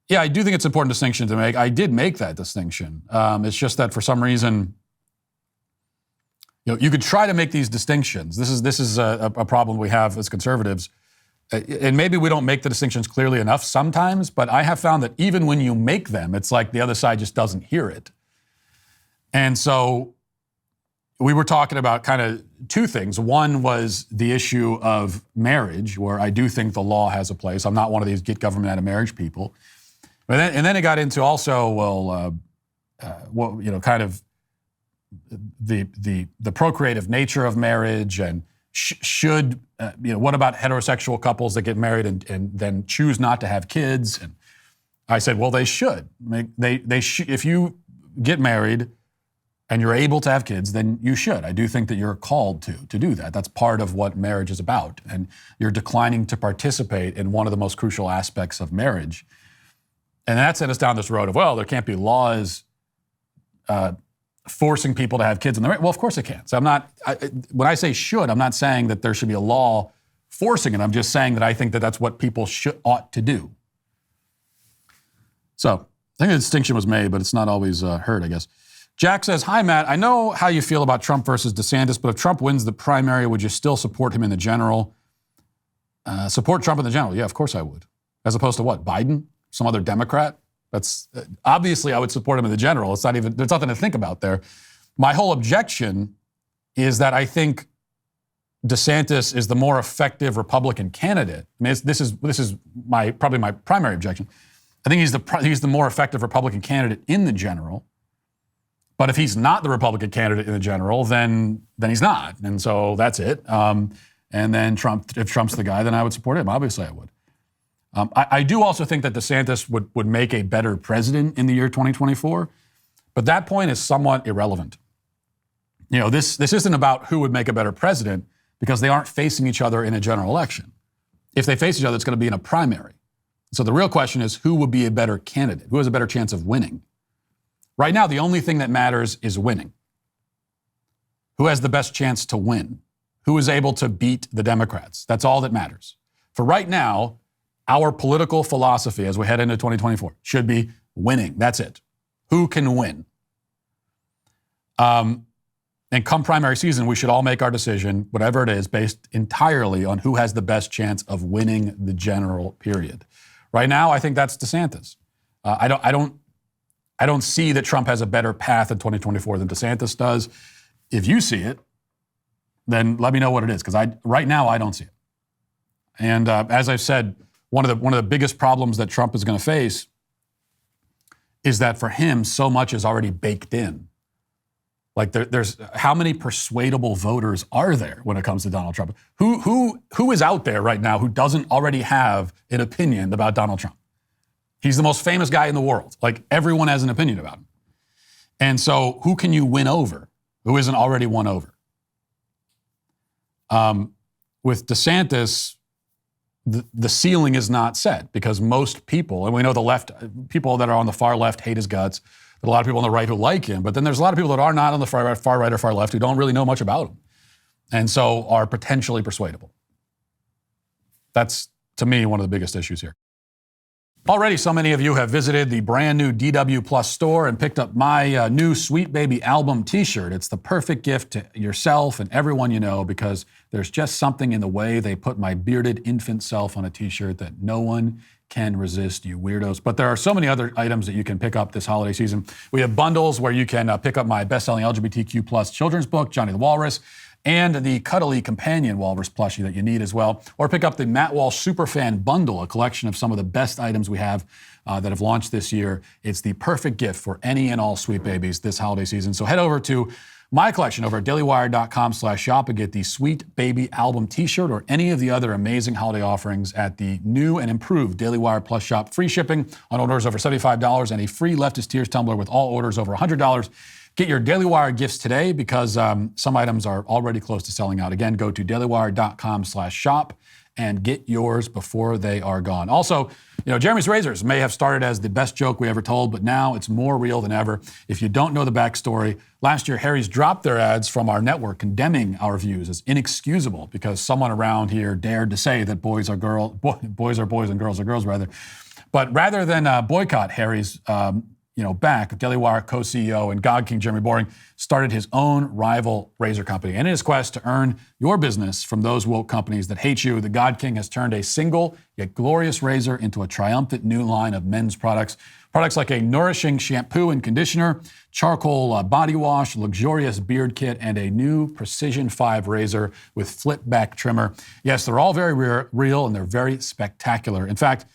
Yeah, I do think it's an important distinction to make. I did make that distinction. It's just that for some reason, you could try to make these distinctions. This is a problem we have as conservatives. And maybe we don't make the distinctions clearly enough sometimes, but I have found that even when you make them, it's like the other side just doesn't hear it. And so we were talking about kind of two things. One was the issue of marriage, where I do think the law has a place. I'm not one of these get government out of marriage people. And then it got into also, kind of the procreative nature of marriage, and what about heterosexual couples that get married and then choose not to have kids? And I said, well, they should. If you get married and you're able to have kids, then you should. I do think that you're called to do that. That's part of what marriage is about. And you're declining to participate in one of the most crucial aspects of marriage. And that sent us down this road of, well, there can't be laws forcing people to have kids in the marriage. Well, of course it can. So when I say should, I'm not saying that there should be a law forcing it. I'm just saying that I think that that's what people ought to do. So I think the distinction was made, but it's not always heard, I guess. Jack says, hi, Matt. I know how you feel about Trump versus DeSantis, but if Trump wins the primary, would you still support him in the general? Support Trump in the general? Yeah, of course I would. As opposed to what? Biden? Some other Democrat? That's obviously I would support him in the general. It's not even, there's nothing to think about there. My whole objection is that I think DeSantis is the more effective Republican candidate. I mean, this is probably my primary objection. I think he's the more effective Republican candidate in the general. But if he's not the Republican candidate in the general, then he's not. And so that's it. And then if Trump's the guy, then I would support him. Obviously I would. I do also think that DeSantis would make a better president in the year 2024, but that point is somewhat irrelevant. This isn't about who would make a better president because they aren't facing each other in a general election. If they face each other, it's going to be in a primary. So the real question is who would be a better candidate? Who has a better chance of winning? Right now, the only thing that matters is winning. Who has the best chance to win? Who is able to beat the Democrats? That's all that matters. For right now, our political philosophy as we head into 2024 should be winning. That's it. Who can win? And come primary season, we should all make our decision, whatever it is, based entirely on who has the best chance of winning the general period. Right now, I think that's DeSantis. I don't see that Trump has a better path in 2024 than DeSantis does. If you see it, then let me know what it is, because right now I don't see it. And as I've said, one of the biggest problems that Trump is going to face is that for him, so much is already baked in. Like there's how many persuadable voters are there when it comes to Donald Trump? Who is out there right now who doesn't already have an opinion about Donald Trump? He's the most famous guy in the world. Like everyone has an opinion about him. And so who can you win over who isn't already won over? With DeSantis, the ceiling is not set because most people, and we know the left, people that are on the far left hate his guts. There are a lot of people on the right who like him, but then there's a lot of people that are not on the far right or far left who don't really know much about him and so are potentially persuadable. That's, to me, one of the biggest issues here. Already, so many of you have visited the brand new DW Plus store and picked up my new Sweet Baby album t-shirt. It's the perfect gift to yourself and everyone you know because there's just something in the way they put my bearded infant self on a t-shirt that no one can resist, you weirdos. But there are so many other items that you can pick up this holiday season. We have bundles where you can pick up my best-selling LGBTQ plus children's book, Johnny the Walrus, and the cuddly companion walrus plushie that you need as well. Or pick up the Matt Walsh Superfan Bundle, a collection of some of the best items we have that have launched this year. It's the perfect gift for any and all sweet babies this holiday season. So head over to my collection over at dailywire.com/shop and get the Sweet Baby album t-shirt or any of the other amazing holiday offerings at the new and improved Daily Wire Plus shop. Free shipping on orders over $75 and a free Leftist Tears tumbler with all orders over $100. Get your Daily Wire gifts today because some items are already close to selling out. Again, go to dailywire.com/shop and get yours before they are gone. Also, Jeremy's Razors may have started as the best joke we ever told, but now it's more real than ever. If you don't know the backstory, last year Harry's dropped their ads from our network, condemning our views as inexcusable because someone around here dared to say that boys are boys and girls are girls, rather. But rather than boycott Harry's back, Daily Wire co-CEO and God King Jeremy Boring started his own rival razor company. And in his quest to earn your business from those woke companies that hate you, the God King has turned a single yet glorious razor into a triumphant new line of men's products. Products like a nourishing shampoo and conditioner, charcoal body wash, luxurious beard kit, and a new Precision 5 razor with flip-back trimmer. Yes, they're all very real and they're very spectacular. In fact,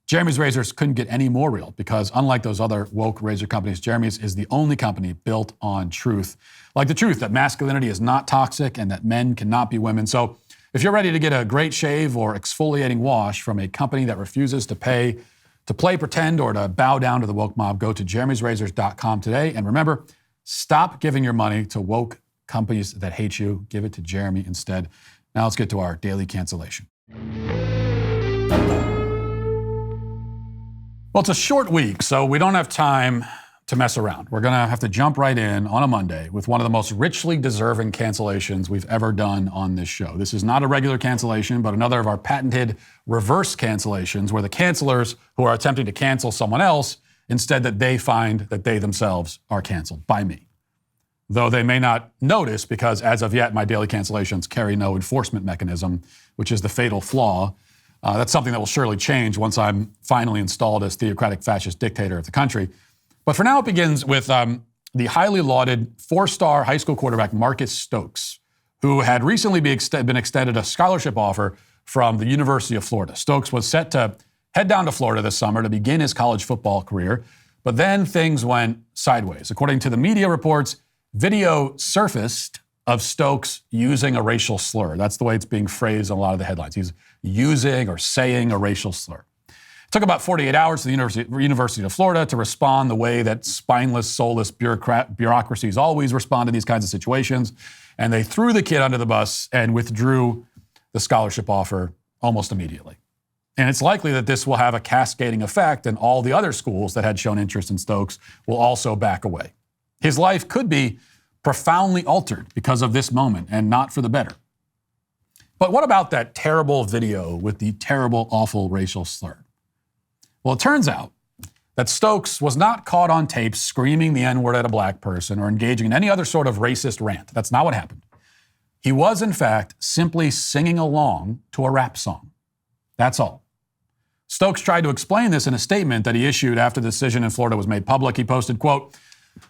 Jeremy's Razors couldn't get any more real because unlike those other woke razor companies, Jeremy's is the only company built on truth. Like the truth that masculinity is not toxic and that men cannot be women. So if you're ready to get a great shave or exfoliating wash from a company that refuses to play pretend or to bow down to the woke mob, go to jeremy'srazors.com today. And remember, stop giving your money to woke companies that hate you. Give it to Jeremy instead. Now let's get to our daily cancellation. Well, it's a short week, so we don't have time to mess around. We're going to have to jump right in on a Monday with one of the most richly deserving cancellations we've ever done on this show. This is not a regular cancellation, but another of our patented reverse cancellations where the cancelers who are attempting to cancel someone else, instead that they find that they themselves are canceled by me. Though they may not notice because as of yet, my daily cancellations carry no enforcement mechanism, which is the fatal flaw. That's something that will surely change once I'm finally installed as theocratic fascist dictator of the country. But for now, it begins with the highly lauded 4-star high school quarterback Marcus Stokes, who had recently been extended a scholarship offer from the University of Florida. Stokes was set to head down to Florida this summer to begin his college football career, but then things went sideways. According to the media reports, video surfaced of Stokes using a racial slur. That's the way it's being phrased in a lot of the headlines. He's using or saying a racial slur. It took about 48 hours for the University of Florida to respond the way that spineless, soulless bureaucracies always respond to these kinds of situations. And they threw the kid under the bus and withdrew the scholarship offer almost immediately. And it's likely that this will have a cascading effect and all the other schools that had shown interest in Stokes will also back away. His life could be profoundly altered because of this moment and not for the better. But what about that terrible video with the terrible, awful racial slur? Well, it turns out that Stokes was not caught on tape screaming the N-word at a black person or engaging in any other sort of racist rant. That's not what happened. He was, in fact, simply singing along to a rap song. That's all. Stokes tried to explain this in a statement that he issued after the decision in Florida was made public. He posted, quote,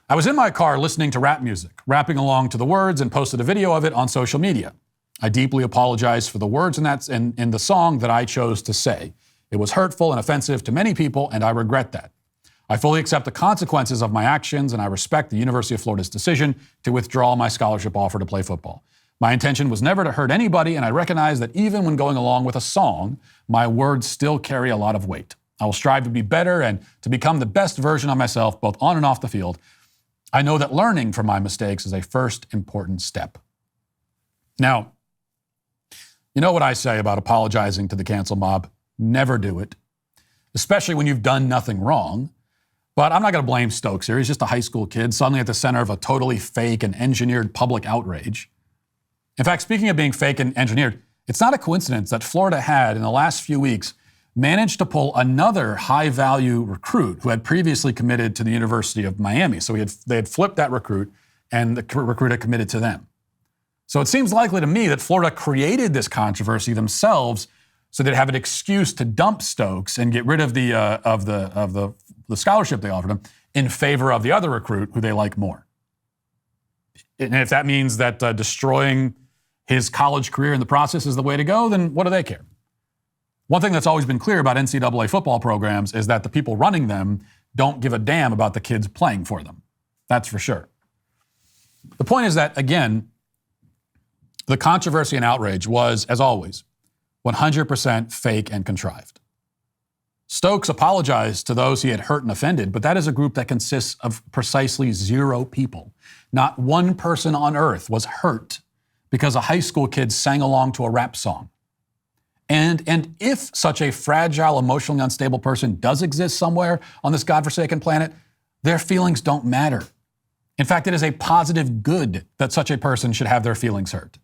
"I was in my car listening to rap music, rapping along to the words and posted a video of it on social media. I deeply apologize for the words in the song that I chose to say. It was hurtful and offensive to many people, and I regret that. I fully accept the consequences of my actions, and I respect the University of Florida's decision to withdraw my scholarship offer to play football. My intention was never to hurt anybody, and I recognize that even when going along with a song, my words still carry a lot of weight. I will strive to be better and to become the best version of myself, both on and off the field. I know that learning from my mistakes is a first important step." Now, you know what I say about apologizing to the cancel mob? Never do it, especially when you've done nothing wrong. But I'm not going to blame Stokes here. He's just a high school kid, suddenly at the center of a totally fake and engineered public outrage. In fact, speaking of being fake and engineered, it's not a coincidence that Florida had, in the last few weeks, managed to pull another high-value recruit who had previously committed to the University of Miami. So they had flipped that recruit, and the recruit had committed to them. So it seems likely to me that Florida created this controversy themselves so they'd have an excuse to dump Stokes and get rid of the scholarship they offered him in favor of the other recruit who they like more. And if that means that destroying his college career in the process is the way to go, then what do they care? One thing that's always been clear about NCAA football programs is that the people running them don't give a damn about the kids playing for them. That's for sure. The point is that, again, the controversy and outrage was, as always, 100% fake and contrived. Stokes apologized to those he had hurt and offended, but that is a group that consists of precisely 0 people. Not one person on earth was hurt because a high school kid sang along to a rap song. And if such a fragile, emotionally unstable person does exist somewhere on this godforsaken planet, their feelings don't matter. In fact, it is a positive good that such a person should have their feelings hurt.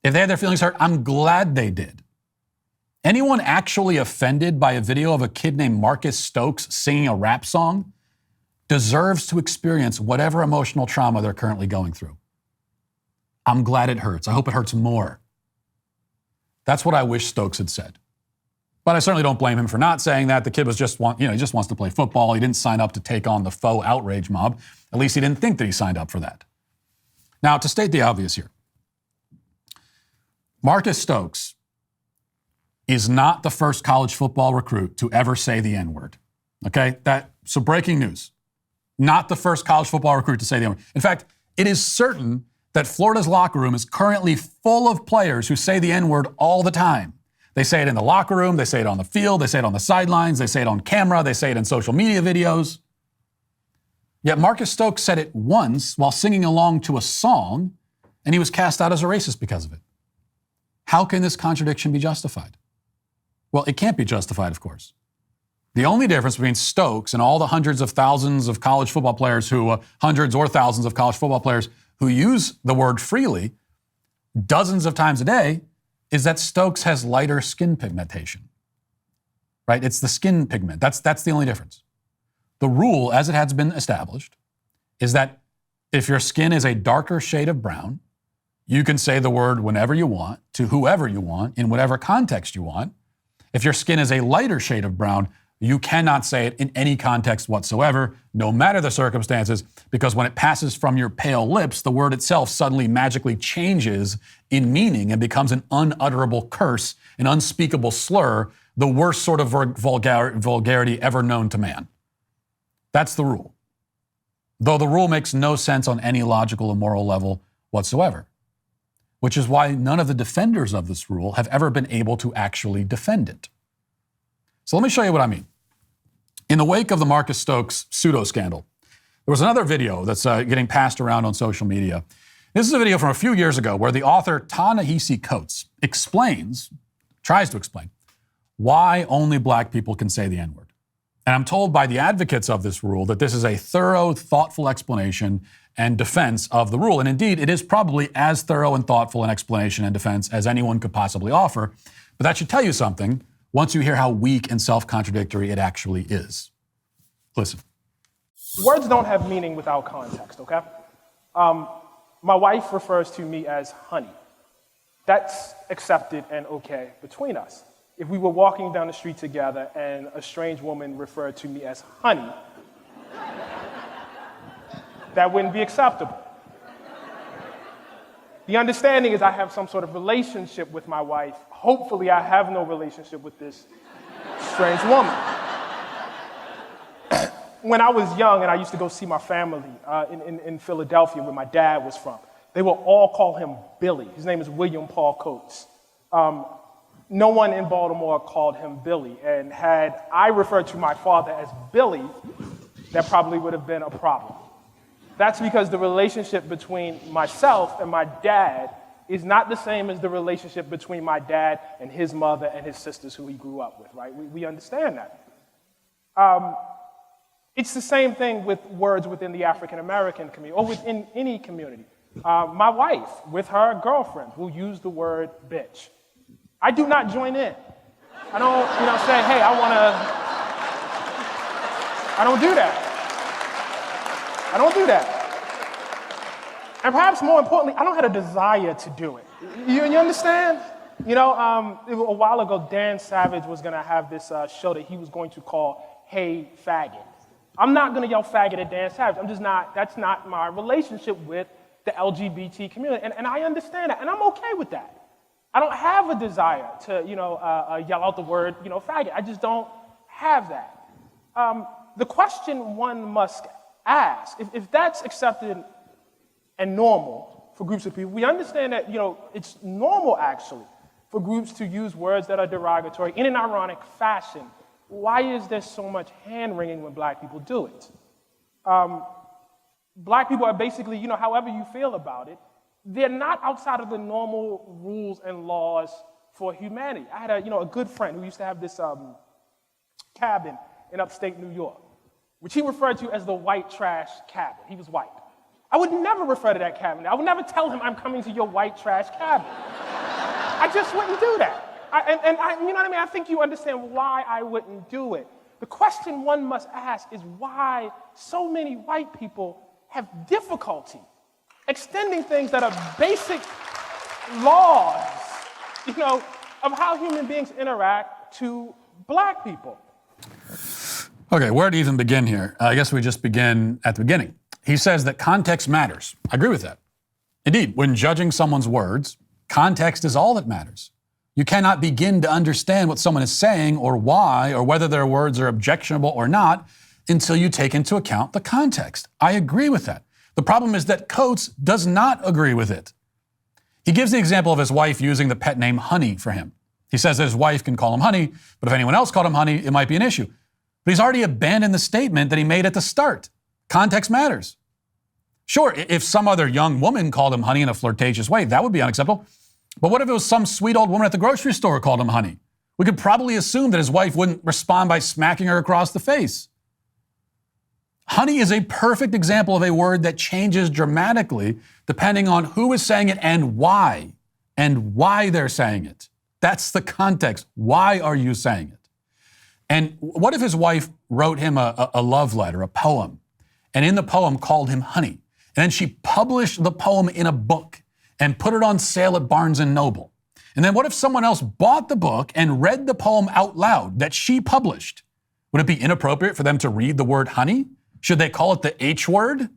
If they had their feelings hurt, I'm glad they did. Anyone actually offended by a video of a kid named Marcus Stokes singing a rap song deserves to experience whatever emotional trauma they're currently going through. I'm glad it hurts. I hope it hurts more. That's what I wish Stokes had said. But I certainly don't blame him for not saying that. The kid was he just wants to play football. He didn't sign up to take on the faux outrage mob. At least he didn't think that he signed up for that. Now, to state the obvious here, Marcus Stokes is not the first college football recruit to ever say the N-word. Okay? So breaking news. Not the first college football recruit to say the N-word. In fact, it is certain that Florida's locker room is currently full of players who say the N-word all the time. They say it in the locker room, they say it on the field, they say it on the sidelines, they say it on camera, they say it in social media videos. Yet Marcus Stokes said it once while singing along to a song, and he was cast out as a racist because of it. How can this contradiction be justified? Well, it can't be justified, of course. The only difference between Stokes and all the hundreds of thousands of college football players hundreds or thousands of college football players who use the word freely dozens of times a day is that Stokes has lighter skin pigmentation, right? It's the skin pigment. That's the only difference. The rule, as it has been established, is that if your skin is a darker shade of brown, you can say the word whenever you want, to whoever you want, in whatever context you want. If your skin is a lighter shade of brown, you cannot say it in any context whatsoever, no matter the circumstances, because when it passes from your pale lips, the word itself suddenly magically changes in meaning and becomes an unutterable curse, an unspeakable slur, the worst sort of vulgarity ever known to man. That's the rule. Though the rule makes no sense on any logical or moral level whatsoever, which is why none of the defenders of this rule have ever been able to actually defend it. So let me show you what I mean. In the wake of the Marcus Stokes pseudo-scandal, there was another video that's getting passed around on social media. This is a video from a few years ago where the author Ta-Nehisi Coates tries to explain, why only black people can say the N-word. And I'm told by the advocates of this rule that this is a thorough, thoughtful explanation and defense of the rule. And indeed, it is probably as thorough and thoughtful an explanation and defense as anyone could possibly offer. But that should tell you something once you hear how weak and self-contradictory it actually is. Listen. Words don't have meaning without context, okay? My wife refers to me as honey. That's accepted and okay between us. If we were walking down the street together and a strange woman referred to me as honey, that wouldn't be acceptable. The understanding is I have some sort of relationship with my wife. Hopefully I have no relationship with this strange woman. When I was young and I used to go see my family in Philadelphia where my dad was from, they will all call him Billy. His name is William Paul Coates. No one in Baltimore called him Billy, and had I referred to my father as Billy, that probably would have been a problem. That's because the relationship between myself and my dad is not the same as the relationship between my dad and his mother and his sisters who he grew up with, right? We understand that. It's the same thing with words within the African American community or within any community. My wife, with her girlfriend, will use the word bitch. I do not join in. I don't, say, hey, I don't do that. I don't do that. And perhaps more importantly, I don't have a desire to do it. You understand? A while ago, Dan Savage was going to have this show that he was going to call Hey Faggot. I'm not going to yell faggot at Dan Savage. That's not my relationship with the LGBT community. And I understand that, and I'm okay with that. I don't have a desire to, yell out the word, faggot. I just don't have that. The question one must ask, if that's accepted and normal for groups of people. We understand that, it's normal actually for groups to use words that are derogatory in an ironic fashion. Why is there so much hand-wringing when black people do it? Black people are basically, however you feel about it, they're not outside of the normal rules and laws for humanity. I had a good friend who used to have this cabin in upstate New York, which he referred to as the white trash cabin. He was white. I would never refer to that cabin. I would never tell him I'm coming to your white trash cabin. I just wouldn't do that. You know what I mean? I think you understand why I wouldn't do it. The question one must ask is why so many white people have difficulty extending things that are basic laws, of how human beings interact to black people. Okay, where to even begin here? I guess we just begin at the beginning. He says that context matters. I agree with that. Indeed, when judging someone's words, context is all that matters. You cannot begin to understand what someone is saying or why or whether their words are objectionable or not until you take into account the context. I agree with that. The problem is that Coates does not agree with it. He gives the example of his wife using the pet name Honey for him. He says that his wife can call him Honey, but if anyone else called him Honey, it might be an issue. But he's already abandoned the statement that he made at the start. Context matters. Sure, if some other young woman called him Honey in a flirtatious way, that would be unacceptable. But what if it was some sweet old woman at the grocery store called him Honey? We could probably assume that his wife wouldn't respond by smacking her across the face. Honey is a perfect example of a word that changes dramatically depending on who is saying it and why they're saying it. That's the context. Why are you saying it? And what if his wife wrote him a love letter, a poem, and in the poem called him Honey, and then she published the poem in a book and put it on sale at Barnes & Noble? And then what if someone else bought the book and read the poem out loud that she published? Would it be inappropriate for them to read the word honey? Should they call it the H word?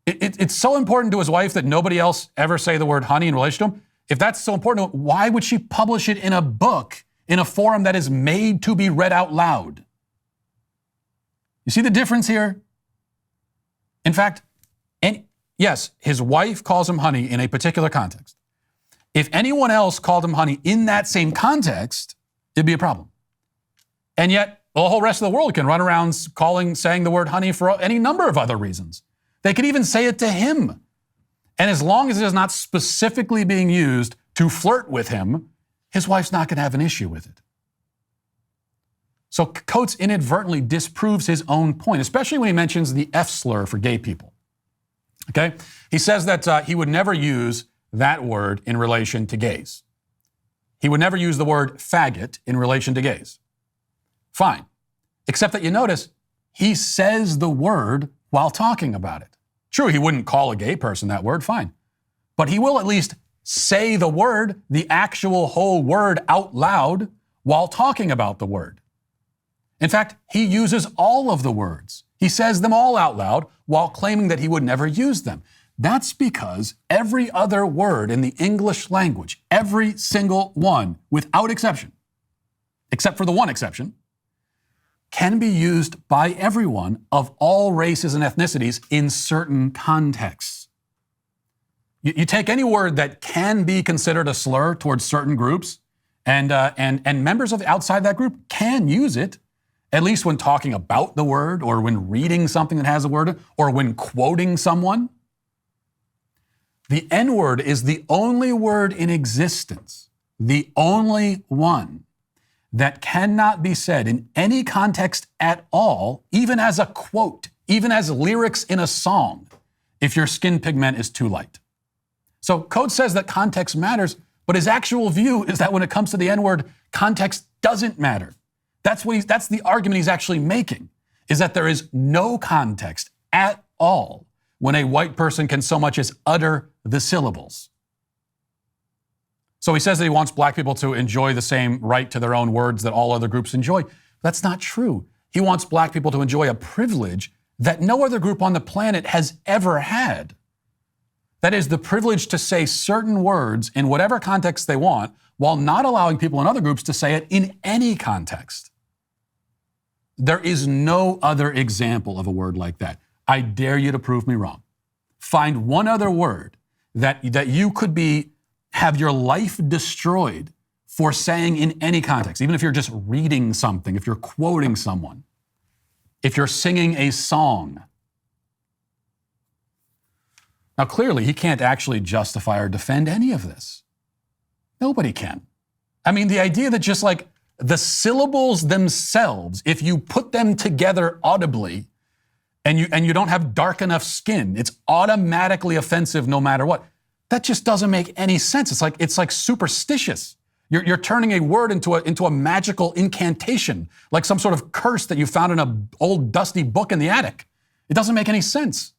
It's so important to his wife that nobody else ever say the word honey in relation to him. If that's so important to him, why would she publish it in a book in a forum that is made to be read out loud? You see the difference here? In fact, yes, his wife calls him Honey in a particular context. If anyone else called him Honey in that same context, it'd be a problem. And yet, the whole rest of the world can run around saying the word honey for any number of other reasons. They could even say it to him. And as long as it is not specifically being used to flirt with him, his wife's not going to have an issue with it. So Coates inadvertently disproves his own point, especially when he mentions the F slur for gay people. Okay? He says that he would never use that word in relation to gays. He would never use the word faggot in relation to gays. Fine. Except that you notice he says the word while talking about it. True, he wouldn't call a gay person that word, fine. But he will at least say the word, the actual whole word out loud while talking about the word. In fact, he uses all of the words. He says them all out loud while claiming that he would never use them. That's because every other word in the English language, every single one, without exception, except for the one exception, can be used by everyone of all races and ethnicities in certain contexts. You take any word that can be considered a slur towards certain groups, and members of outside that group can use it, at least when talking about the word, or when reading something that has a word, or when quoting someone. The N-word is the only word in existence, the only one that cannot be said in any context at all, even as a quote, even as lyrics in a song, if your skin pigment is too light. So Coates says that context matters, but his actual view is that when it comes to the N-word, context doesn't matter. That's the argument he's actually making, is that there is no context at all when a white person can so much as utter the syllables. So he says that he wants black people to enjoy the same right to their own words that all other groups enjoy. That's not true. He wants black people to enjoy a privilege that no other group on the planet has ever had. That is the privilege to say certain words in whatever context they want, while not allowing people in other groups to say it in any context. There is no other example of a word like that. I dare you to prove me wrong. find one other word that you could have your life destroyed for saying in any context, even if you're just reading something, if you're quoting someone, if you're singing a song. Now, clearly, he can't actually justify or defend any of this. Nobody can. I mean, the idea that just like the syllables themselves, if you put them together audibly and you don't have dark enough skin, it's automatically offensive no matter what. That just doesn't make any sense. It's like superstitious. You're turning a word into a magical incantation, like some sort of curse that you found in an old dusty book in the attic. It doesn't make any sense.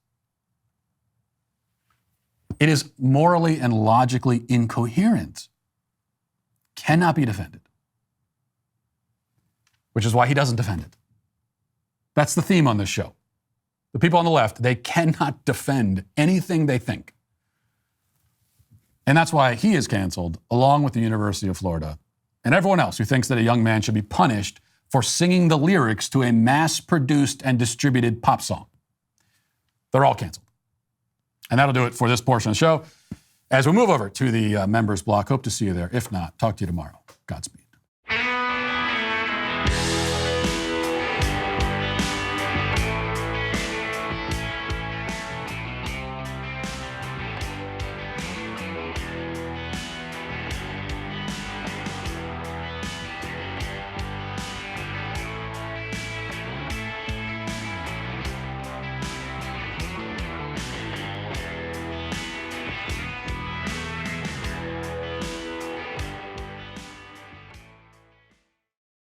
It is morally and logically incoherent. Cannot be defended. Which is why he doesn't defend it. That's the theme on this show. The people on the left, they cannot defend anything they think. And that's why he is canceled, along with the University of Florida and everyone else who thinks that a young man should be punished for singing the lyrics to a mass-produced and distributed pop song. They're all canceled. And that'll do it for this portion of the show. As we move over to the members block, hope to see you there. If not, talk to you tomorrow. Godspeed.